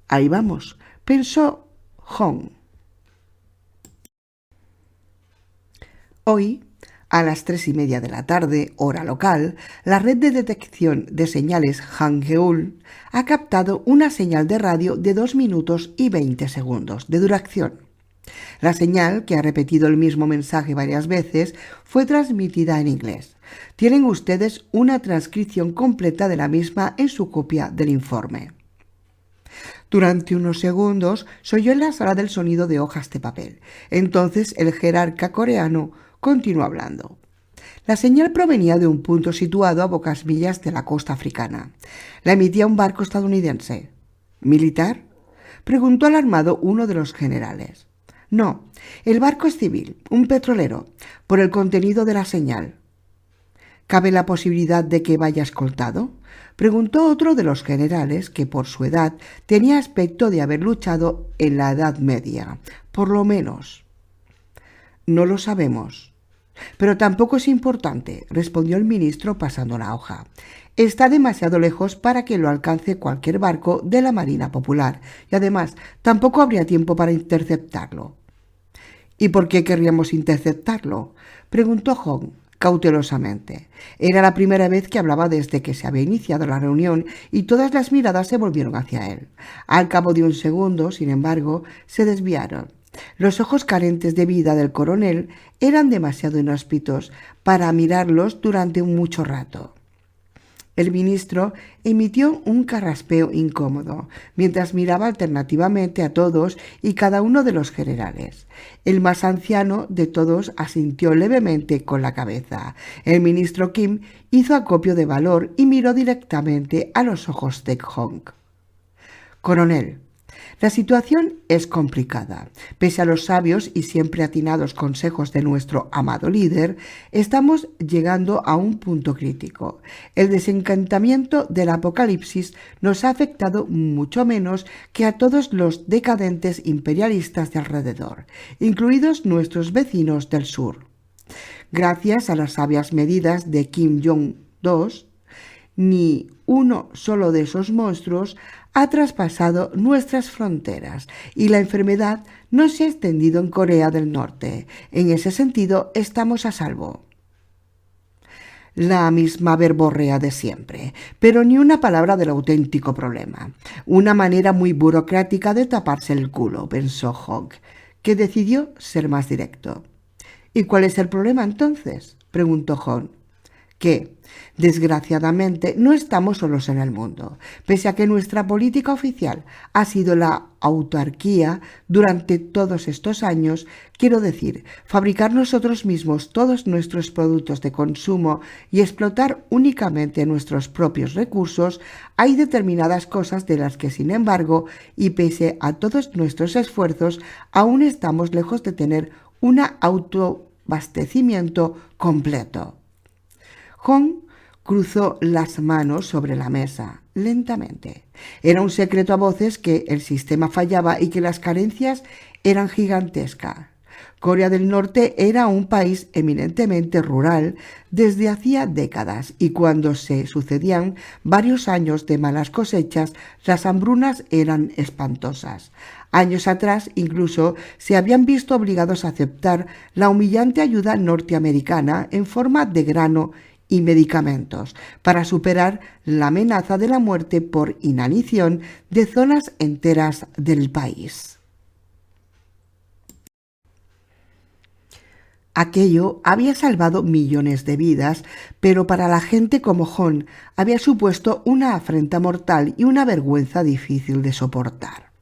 Ahí vamos, pensó Hong. Hoy, a las 3:30 de la tarde, hora local, la red de detección de señales Hangul ha captado una señal de radio de 2 minutos y 20 segundos de duración. La señal, que ha repetido el mismo mensaje varias veces, fue transmitida en inglés. Tienen ustedes una transcripción completa de la misma en su copia del informe. Durante unos segundos se oyó en la sala del sonido de hojas de papel. Entonces el jerarca coreano continuó hablando. La señal provenía de un punto situado a pocas millas de la costa africana. La emitía un barco estadounidense. ¿Militar?, preguntó alarmado uno de los generales. No, el barco es civil, un petrolero, por el contenido de la señal. ¿Cabe la posibilidad de que vaya escoltado?, preguntó otro de los generales que por su edad tenía aspecto de haber luchado en la Edad Media, por lo menos. No lo sabemos. Pero tampoco es importante, respondió el ministro pasando la hoja. Está demasiado lejos para que lo alcance cualquier barco de la Marina Popular y además tampoco habría tiempo para interceptarlo. ¿Y por qué querríamos interceptarlo?, preguntó Hong cautelosamente. Era la primera vez que hablaba desde que se había iniciado la reunión y todas las miradas se volvieron hacia él. Al cabo de un segundo, sin embargo, se desviaron. Los ojos carentes de vida del coronel eran demasiado inhóspitos para mirarlos durante mucho rato. El ministro emitió un carraspeo incómodo, mientras miraba alternativamente a todos y cada uno de los generales. El más anciano de todos asintió levemente con la cabeza. El ministro Kim hizo acopio de valor y miró directamente a los ojos de Hong. Coronel, la situación es complicada. Pese a los sabios y siempre atinados consejos de nuestro amado líder, estamos llegando a un punto crítico. El desencantamiento del apocalipsis nos ha afectado mucho menos que a todos los decadentes imperialistas de alrededor, incluidos nuestros vecinos del sur. Gracias a las sabias medidas de Kim Jong-il, ni uno solo de esos monstruos ha traspasado nuestras fronteras y la enfermedad no se ha extendido en Corea del Norte. En ese sentido, estamos a salvo. La misma verborrea de siempre, pero ni una palabra del auténtico problema. Una manera muy burocrática de taparse el culo, pensó Hong, que decidió ser más directo. ¿Y cuál es el problema entonces?, preguntó Hong. que, desgraciadamente, no estamos solos en el mundo, pese a que nuestra política oficial ha sido la autarquía durante todos estos años, quiero decir, fabricar nosotros mismos todos nuestros productos de consumo y explotar únicamente nuestros propios recursos. Hay determinadas cosas de las que, sin embargo, y pese a todos nuestros esfuerzos, aún estamos lejos de tener un autoabastecimiento completo. John cruzó las manos sobre la mesa, lentamente. Era un secreto a voces que el sistema fallaba y que las carencias eran gigantescas. Corea del Norte era un país eminentemente rural desde hacía décadas y cuando se sucedían varios años de malas cosechas, las hambrunas eran espantosas. Años atrás incluso se habían visto obligados a aceptar la humillante ayuda norteamericana en forma de grano y medicamentos para superar la amenaza de la muerte por inanición de zonas enteras del país. Aquello había salvado millones de vidas, pero para la gente como John había supuesto una afrenta mortal y una vergüenza difícil de soportar.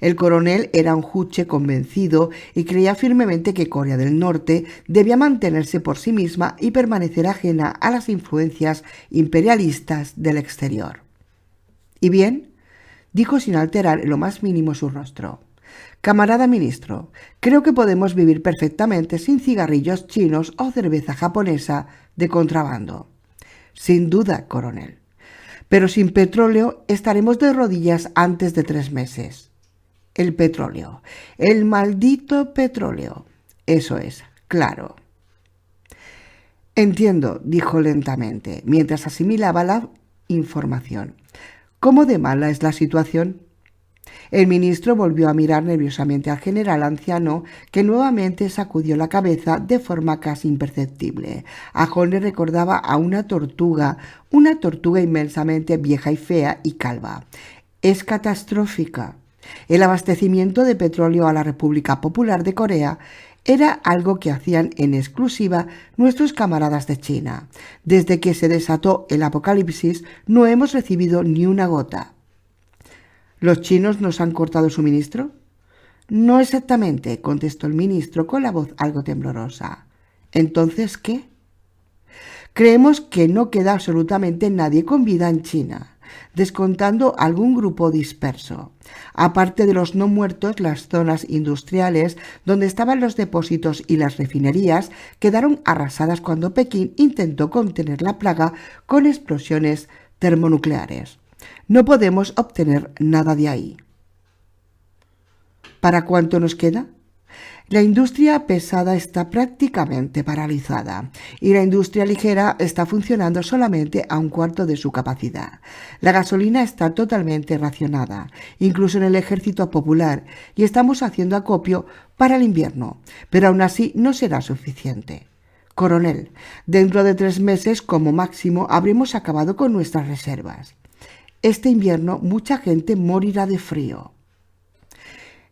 El coronel era un juche convencido y creía firmemente que Corea del Norte debía mantenerse por sí misma y permanecer ajena a las influencias imperialistas del exterior. ¿Y bien?, dijo sin alterar en lo más mínimo su rostro. Camarada ministro, creo que podemos vivir perfectamente sin cigarrillos chinos o cerveza japonesa de contrabando. Sin duda, coronel. Pero sin petróleo estaremos de rodillas antes de 3 meses. El petróleo, el maldito petróleo. Eso es, claro. Entiendo, dijo lentamente, mientras asimilaba la información. ¿Cómo de mala es la situación? El ministro volvió a mirar nerviosamente al general anciano, que nuevamente sacudió la cabeza de forma casi imperceptible. A John le recordaba a una tortuga inmensamente vieja y fea y calva. Es catastrófica. El abastecimiento de petróleo a la República Popular de Corea era algo que hacían en exclusiva nuestros camaradas de China. Desde que se desató el apocalipsis no hemos recibido ni una gota. ¿Los chinos nos han cortado suministro? No exactamente, contestó el ministro con la voz algo temblorosa. ¿Entonces qué? Creemos que no queda absolutamente nadie con vida en China, descontando algún grupo disperso. Aparte de los no muertos, las zonas industriales donde estaban los depósitos y las refinerías quedaron arrasadas cuando Pekín intentó contener la plaga con explosiones termonucleares. No podemos obtener nada de ahí. ¿Para cuánto nos queda? La industria pesada está prácticamente paralizada y la industria ligera está funcionando solamente a 1/4 de su capacidad. La gasolina está totalmente racionada, incluso en el ejército popular, y estamos haciendo acopio para el invierno, pero aún así no será suficiente. Coronel, dentro de 3 meses como máximo habremos acabado con nuestras reservas. Este invierno mucha gente morirá de frío.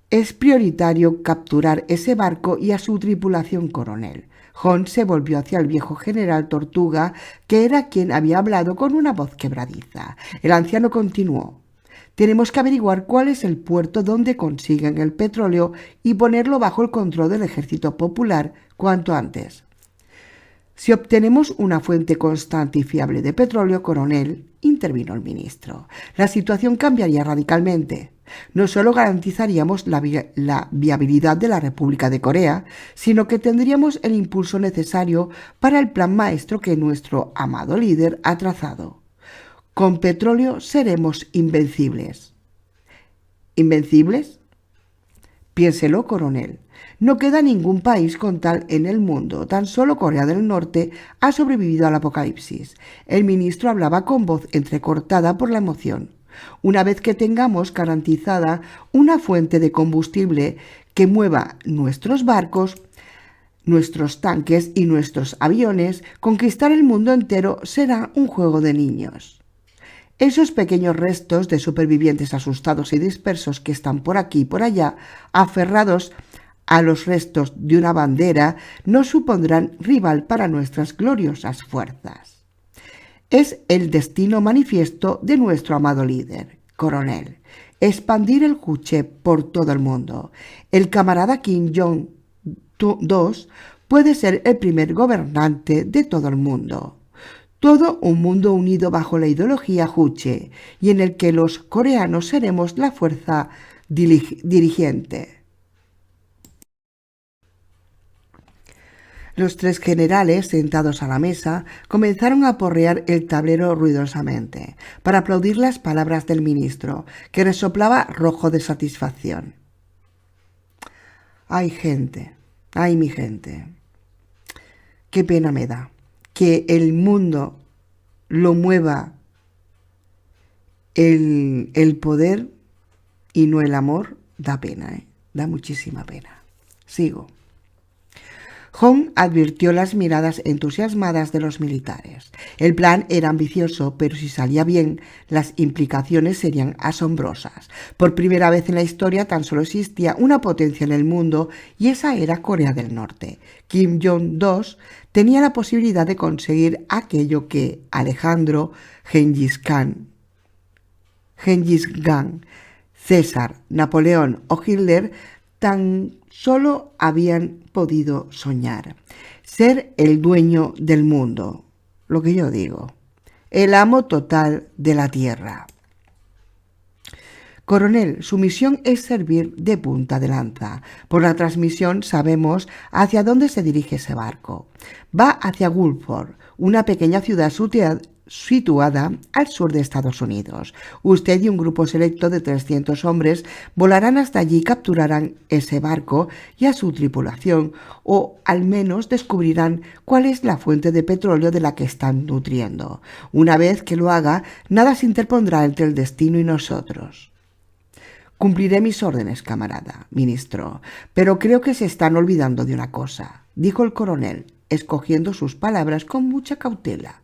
Es prioritario capturar ese barco y a su tripulación, coronel. John se volvió hacia el viejo general Tortuga, que era quien había hablado con una voz quebradiza. El anciano continuó. Tenemos que averiguar cuál es el puerto donde consiguen el petróleo y ponerlo bajo el control del ejército popular cuanto antes. Si obtenemos una fuente constante y fiable de petróleo, coronel, intervino el ministro, la situación cambiaría radicalmente. No solo garantizaríamos la viabilidad de la República de Corea, sino que tendríamos el impulso necesario para el plan maestro que nuestro amado líder ha trazado. Con petróleo seremos invencibles. ¿Invencibles? Piénselo, coronel. No queda ningún país con tal en el mundo. Tan solo Corea del Norte ha sobrevivido al apocalipsis. El ministro hablaba con voz entrecortada por la emoción. Una vez que tengamos garantizada una fuente de combustible que mueva nuestros barcos, nuestros tanques y nuestros aviones, conquistar el mundo entero será un juego de niños. Esos pequeños restos de supervivientes asustados y dispersos que están por aquí y por allá, aferrados a los restos de una bandera, no supondrán rival para nuestras gloriosas fuerzas. Es el destino manifiesto de nuestro amado líder, coronel. Expandir el juche por todo el mundo. El camarada Kim Jong-2 puede ser el primer gobernante de todo el mundo. Todo un mundo unido bajo la ideología juche y en el que los coreanos seremos la fuerza dirigente. Los tres generales, sentados a la mesa, comenzaron a aporrear el tablero ruidosamente, para aplaudir las palabras del ministro, que resoplaba rojo de satisfacción. ¡Ay, gente! ¡Ay, mi gente! ¡Qué pena me da que el mundo lo mueva el poder y no el amor! Da pena, da muchísima pena. Sigo. Hong advirtió las miradas entusiasmadas de los militares. El plan era ambicioso, pero si salía bien, las implicaciones serían asombrosas. Por primera vez en la historia tan solo existía una potencia en el mundo y esa era Corea del Norte. Kim Jong-2 tenía la posibilidad de conseguir aquello que Alejandro, Gengis Khan, César, Napoleón o Hitler tan solo habían podido soñar: ser el dueño del mundo, lo que yo digo, el amo total de la tierra. Coronel, su misión es servir de punta de lanza. Por la transmisión sabemos hacia dónde se dirige ese barco. Va hacia Gulfport, una pequeña ciudad situada al sur de Estados Unidos. Usted y un grupo selecto de 300 hombres volarán hasta allí y capturarán ese barco y a su tripulación, o al menos descubrirán cuál es la fuente de petróleo de la que están nutriendo. Una vez que lo haga, nada se interpondrá entre el destino y nosotros. Cumpliré mis órdenes, camarada, ministro, pero creo que se están olvidando de una cosa, dijo el coronel, escogiendo sus palabras con mucha cautela.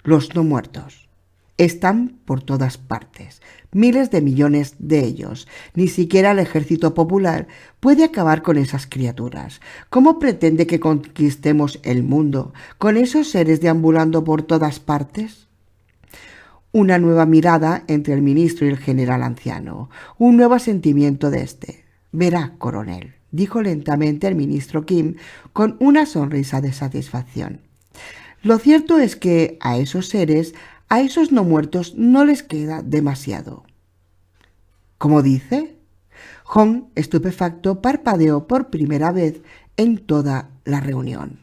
Los no muertos están por todas partes, miles de millones de ellos. Ni siquiera el ejército popular puede acabar con esas criaturas. ¿Cómo pretende que conquistemos el mundo con esos seres deambulando por todas partes? Una nueva mirada entre el ministro y el general anciano, un nuevo sentimiento de este. Verá, coronel, dijo lentamente el ministro Kim con una sonrisa de satisfacción. Lo cierto es que a esos seres, a esos no muertos, no les queda demasiado. ¿Cómo dice? Hong, estupefacto, parpadeó por primera vez en toda la reunión.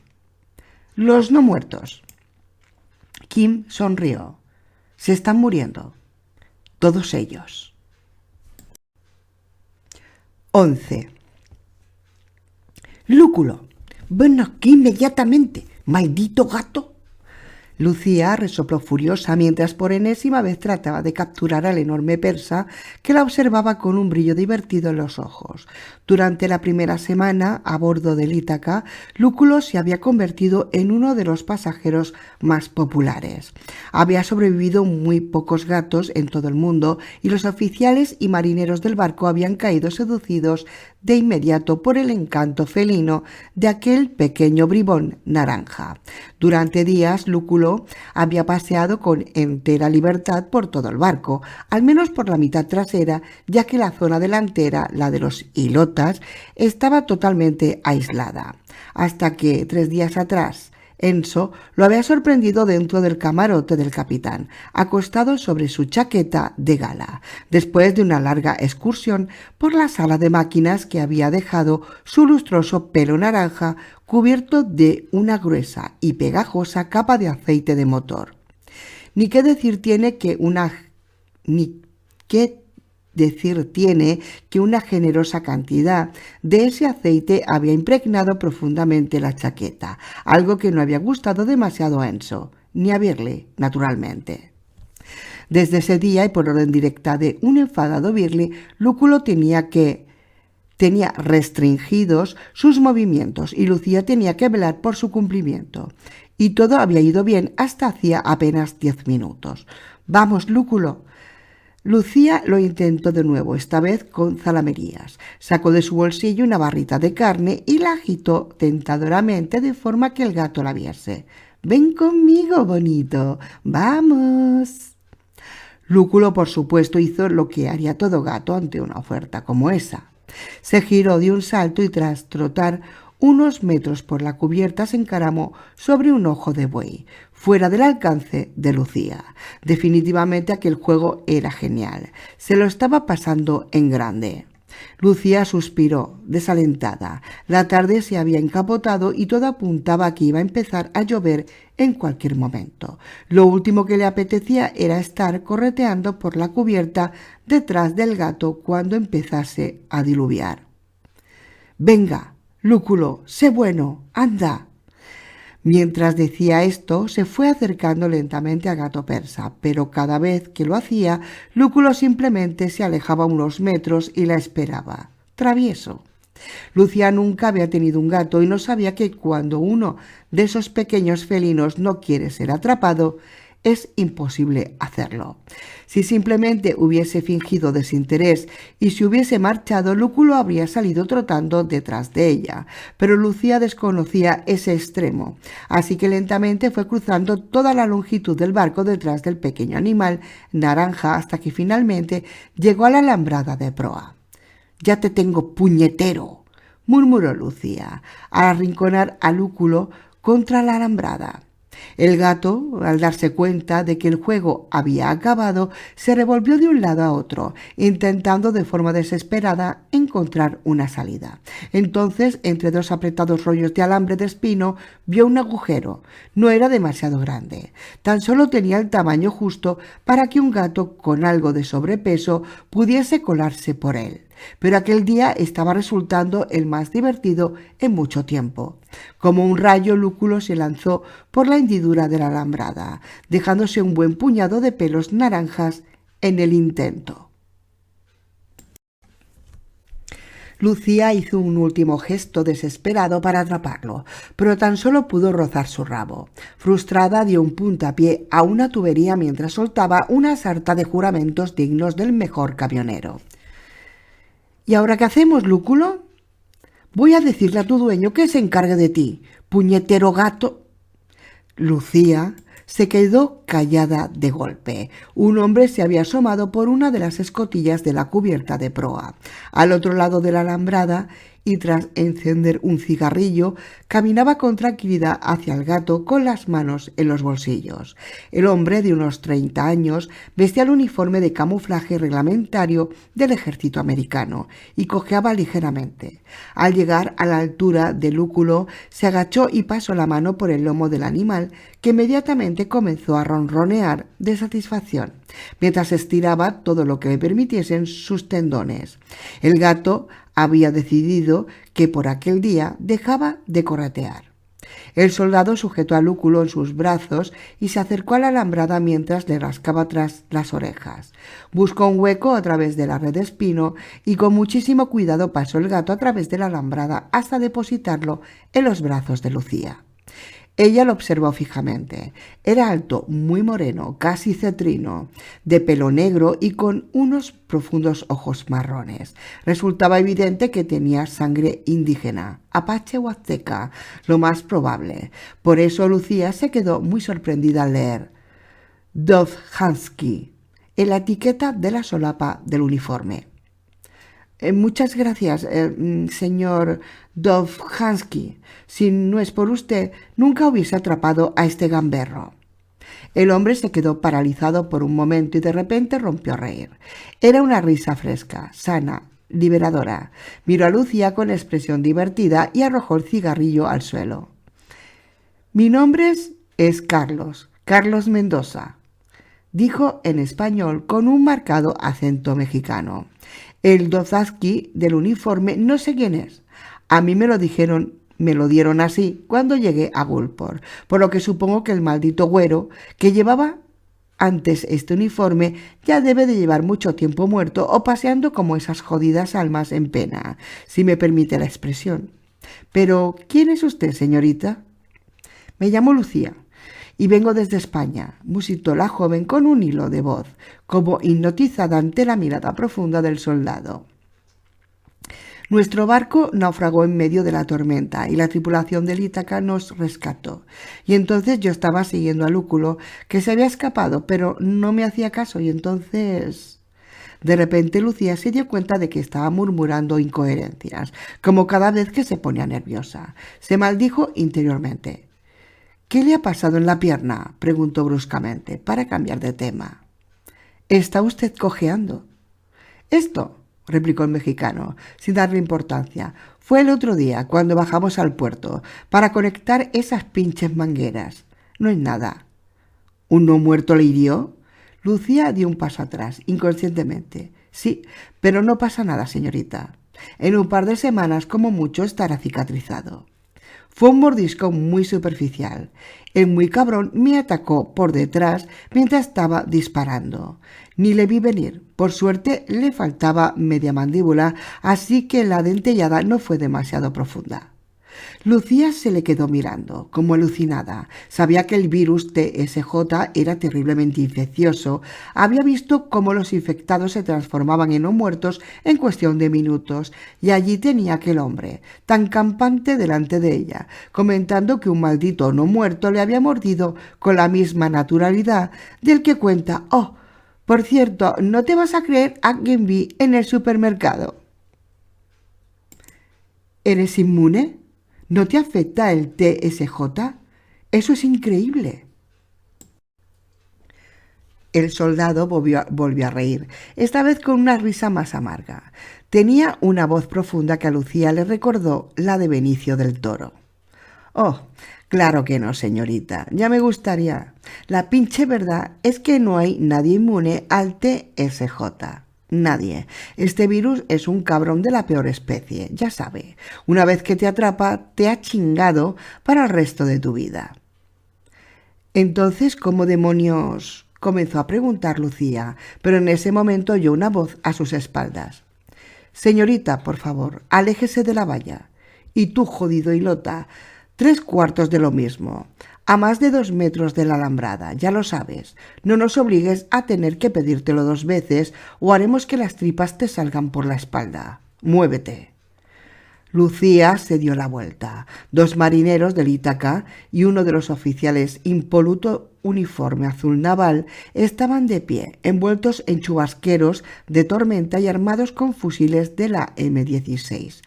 Los no muertos. Kim sonrió. Se están muriendo. Todos ellos. 11. Lúculo, ven aquí inmediatamente, maldito gato. Lucía resopló furiosa mientras por enésima vez trataba de capturar al enorme persa que la observaba con un brillo divertido en los ojos. Durante la primera semana a bordo del Ítaca, Lúculo se había convertido en uno de los pasajeros más populares. Había sobrevivido muy pocos gatos en todo el mundo y los oficiales y marineros del barco habían caído seducidos de inmediato por el encanto felino de aquel pequeño bribón naranja. Durante días, Lúculo había paseado con entera libertad por todo el barco, al menos por la mitad trasera, ya que la zona delantera, la de los hilotas, estaba totalmente aislada. Hasta que, 3 días atrás, Enzo lo había sorprendido dentro del camarote del capitán, acostado sobre su chaqueta de gala, después de una larga excursión por la sala de máquinas que había dejado su lustroso pelo naranja cubierto de una gruesa y pegajosa capa de aceite de motor. Ni qué decir tiene que una generosa cantidad de ese aceite había impregnado profundamente la chaqueta, algo que no había gustado demasiado a Enzo, ni a Birli, naturalmente. Desde ese día, y por orden directa de un enfadado Birli, Lúculo tenía restringidos sus movimientos y Lucía tenía que velar por su cumplimiento. Y todo había ido bien hasta hacía apenas 10 minutos. «Vamos, Lúculo». Lucía lo intentó de nuevo, esta vez con zalamerías. Sacó de su bolsillo una barrita de carne y la agitó tentadoramente de forma que el gato la viese. Ven conmigo, bonito. Vamos. Lúculo, por supuesto, hizo lo que haría todo gato ante una oferta como esa. Se giró de un salto y tras trotar unos metros por la cubierta se encaramó sobre un ojo de buey, fuera del alcance de Lucía. Definitivamente aquel juego era genial. Se lo estaba pasando en grande. Lucía suspiró, desalentada. La tarde se había encapotado y todo apuntaba a que iba a empezar a llover en cualquier momento. Lo último que le apetecía era estar correteando por la cubierta detrás del gato cuando empezase a diluviar. «Venga, Lúculo, sé bueno, anda». Mientras decía esto, se fue acercando lentamente a Gato Persa, pero cada vez que lo hacía, Lúculo simplemente se alejaba unos metros y la esperaba, travieso. Lucía nunca había tenido un gato y no sabía que cuando uno de esos pequeños felinos no quiere ser atrapado, es imposible hacerlo. Si simplemente hubiese fingido desinterés y se hubiese marchado, Lúculo habría salido trotando detrás de ella, pero Lucía desconocía ese extremo, así que lentamente fue cruzando toda la longitud del barco detrás del pequeño animal naranja hasta que finalmente llegó a la alambrada de proa. «Ya te tengo, puñetero», murmuró Lucía, al arrinconar a Lúculo contra la alambrada. El gato, al darse cuenta de que el juego había acabado, se revolvió de un lado a otro, intentando de forma desesperada encontrar una salida. Entonces, entre dos apretados rollos de alambre de espino, vio un agujero. No era demasiado grande. Tan solo tenía el tamaño justo para que un gato con algo de sobrepeso pudiese colarse por él. Pero aquel día estaba resultando el más divertido en mucho tiempo. Como un rayo, Lúculo se lanzó por la hendidura de la alambrada, dejándose un buen puñado de pelos naranjas en el intento. Lucía hizo un último gesto desesperado para atraparlo, pero tan solo pudo rozar su rabo. Frustrada, dio un puntapié a una tubería mientras soltaba una sarta de juramentos dignos del mejor camionero. «¿Y ahora qué hacemos, Lúculo?» «Voy a decirle a tu dueño que se encargue de ti, puñetero gato». Lucía se quedó callada de golpe. Un hombre se había asomado por una de las escotillas de la cubierta de proa, al otro lado de la alambrada, y tras encender un cigarrillo, caminaba con tranquilidad hacia el gato con las manos en los bolsillos. El hombre, de unos 30 años, vestía el uniforme de camuflaje reglamentario del ejército americano y cojeaba ligeramente. Al llegar a la altura de Lúculo, se agachó y pasó la mano por el lomo del animal, que inmediatamente comenzó a ronronear de satisfacción, mientras estiraba todo lo que le permitiesen sus tendones. El gato había decidido que por aquel día dejaba de corretear. El soldado sujetó a Lúculo en sus brazos y se acercó a la alambrada mientras le rascaba tras las orejas. Buscó un hueco a través de la red de espino y con muchísimo cuidado pasó el gato a través de la alambrada hasta depositarlo en los brazos de Lucía. Ella lo observó fijamente. Era alto, muy moreno, casi cetrino, de pelo negro y con unos profundos ojos marrones. Resultaba evidente que tenía sangre indígena, apache o azteca, lo más probable. Por eso Lucía se quedó muy sorprendida al leer Dovhansky en la etiqueta de la solapa del uniforme. Muchas gracias, señor Dovhansky. Si no es por usted, nunca hubiese atrapado a este gamberro». El hombre se quedó paralizado por un momento y de repente rompió a reír. Era una risa fresca, sana, liberadora. Miró a Lucía con expresión divertida y arrojó el cigarrillo al suelo. «Mi nombre es Carlos Mendoza», dijo en español con un marcado acento mexicano. «El Dovhansky del uniforme no sé quién es. A mí me lo dieron así cuando llegué a Gulfport, por lo que supongo que el maldito güero que llevaba antes este uniforme ya debe de llevar mucho tiempo muerto o paseando como esas jodidas almas en pena, si me permite la expresión. Pero, ¿quién es usted, señorita?» «Me llamo Lucía y vengo desde España», musitó la joven con un hilo de voz, como hipnotizada ante la mirada profunda del soldado. Nuestro barco naufragó en medio de la tormenta y la tripulación del Ítaca nos rescató. Y entonces yo estaba siguiendo a Lúculo, que se había escapado, pero no me hacía caso, y entonces... De repente Lucía se dio cuenta de que estaba murmurando incoherencias, como cada vez que se ponía nerviosa. Se maldijo interiormente. «¿Qué le ha pasado en la pierna?», preguntó bruscamente, para cambiar de tema. «¿Está usted cojeando?» «Esto», replicó el mexicano, sin darle importancia, «fue el otro día, cuando bajamos al puerto, para conectar esas pinches mangueras. No es nada». «¿Un no muerto le hirió?» Lucía dio un paso atrás, inconscientemente. «Sí, pero no pasa nada, señorita. En un par de semanas, como mucho, estará cicatrizado». Fue un mordisco muy superficial. El muy cabrón me atacó por detrás mientras estaba disparando. Ni le vi venir. Por suerte le faltaba media mandíbula, así que la dentellada no fue demasiado profunda. Lucía se le quedó mirando, como alucinada. Sabía que el virus TSJ era terriblemente infeccioso. Había visto cómo los infectados se transformaban en no muertos en cuestión de minutos. Y allí tenía aquel hombre, tan campante delante de ella, comentando que un maldito no muerto le había mordido con la misma naturalidad del que cuenta: «Oh, por cierto, ¿no te vas a creer a quien vi en el supermercado?» «¿Eres inmune? ¿No te afecta el TSJ? Eso es increíble». El soldado volvió a reír, esta vez con una risa más amarga. Tenía una voz profunda que a Lucía le recordó la de Benicio del Toro. «Oh, claro que no, señorita, ya me gustaría. La pinche verdad es que no hay nadie inmune al TSJ. Nadie. Este virus es un cabrón de la peor especie, ya sabe. Una vez que te atrapa, te ha chingado para el resto de tu vida». «Entonces, ¿cómo demonios?», comenzó a preguntar Lucía, pero en ese momento oyó una voz a sus espaldas. «Señorita, por favor, aléjese de la valla. Y tú, jodido hilota, 3/4 de lo mismo. A más de 2 metros de la alambrada, ya lo sabes. No nos obligues a tener que pedírtelo 2 veces o haremos que las tripas te salgan por la espalda. Muévete». Lucía se dio la vuelta. 2 marineros del Ítaca y uno de los oficiales, impoluto uniforme azul naval, estaban de pie, envueltos en chubasqueros de tormenta y armados con fusiles de la M16.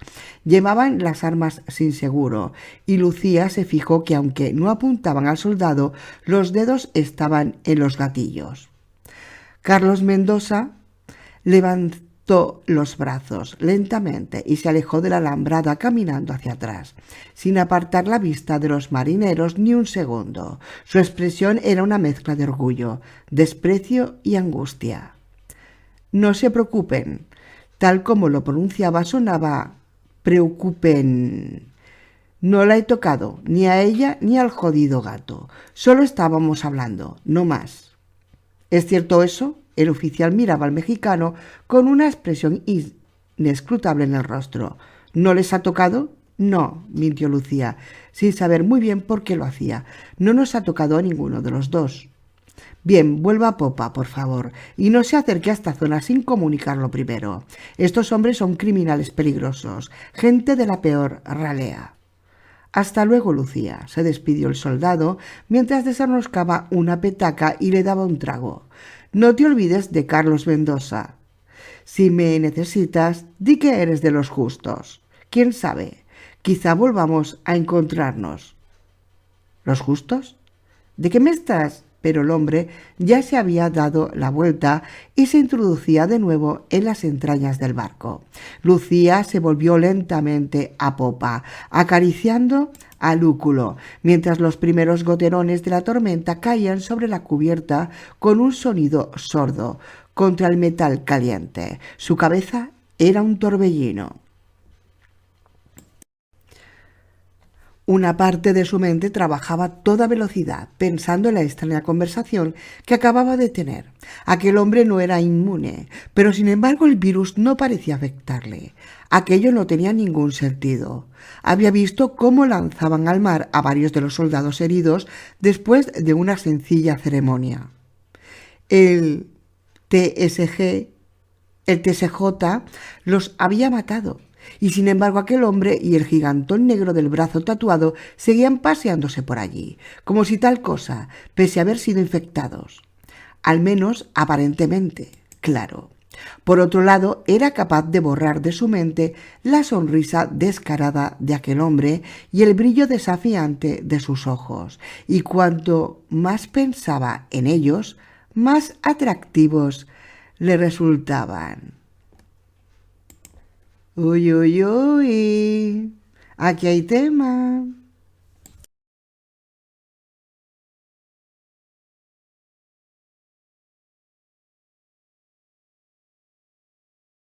Llevaban las armas sin seguro, y Lucía se fijó que aunque no apuntaban al soldado, los dedos estaban en los gatillos. Carlos Mendoza levantó los brazos lentamente y se alejó de la alambrada caminando hacia atrás, sin apartar la vista de los marineros ni un segundo. Su expresión era una mezcla de orgullo, desprecio y angustia. «No se preocupen», tal como lo pronunciaba sonaba «preocupen». «No la he tocado, ni a ella ni al jodido gato. Solo estábamos hablando, no más». «¿Es cierto eso?». El oficial miraba al mexicano con una expresión inescrutable en el rostro. «¿No les ha tocado?». «No», mintió Lucía, sin saber muy bien por qué lo hacía. «No nos ha tocado a ninguno de los dos». «Bien, vuelva a popa, por favor, y no se acerque a esta zona sin comunicarlo primero. Estos hombres son criminales peligrosos, gente de la peor ralea». «Hasta luego, Lucía», se despidió el soldado mientras desenroscaba una petaca y le daba un trago. «No te olvides de Carlos Mendoza. Si me necesitas, di que eres de los justos. Quién sabe, quizá volvamos a encontrarnos». «¿Los justos? ¿De qué me estás?». Pero el hombre ya se había dado la vuelta y se introducía de nuevo en las entrañas del barco. Lucía se volvió lentamente a popa, acariciando a Lúculo, mientras los primeros goterones de la tormenta caían sobre la cubierta con un sonido sordo contra el metal caliente. Su cabeza era un torbellino. Una parte de su mente trabajaba a toda velocidad, pensando en la extraña conversación que acababa de tener. Aquel hombre no era inmune, pero sin embargo el virus no parecía afectarle. Aquello no tenía ningún sentido. Había visto cómo lanzaban al mar a varios de los soldados heridos después de una sencilla ceremonia. El TSJ los había matado. Y sin embargo aquel hombre y el gigantón negro del brazo tatuado seguían paseándose por allí, como si tal cosa, pese a haber sido infectados. Al menos aparentemente, claro. Por otro lado, era capaz de borrar de su mente la sonrisa descarada de aquel hombre y el brillo desafiante de sus ojos, y cuanto más pensaba en ellos, más atractivos le resultaban. Uy, uy, uy, aquí hay tema.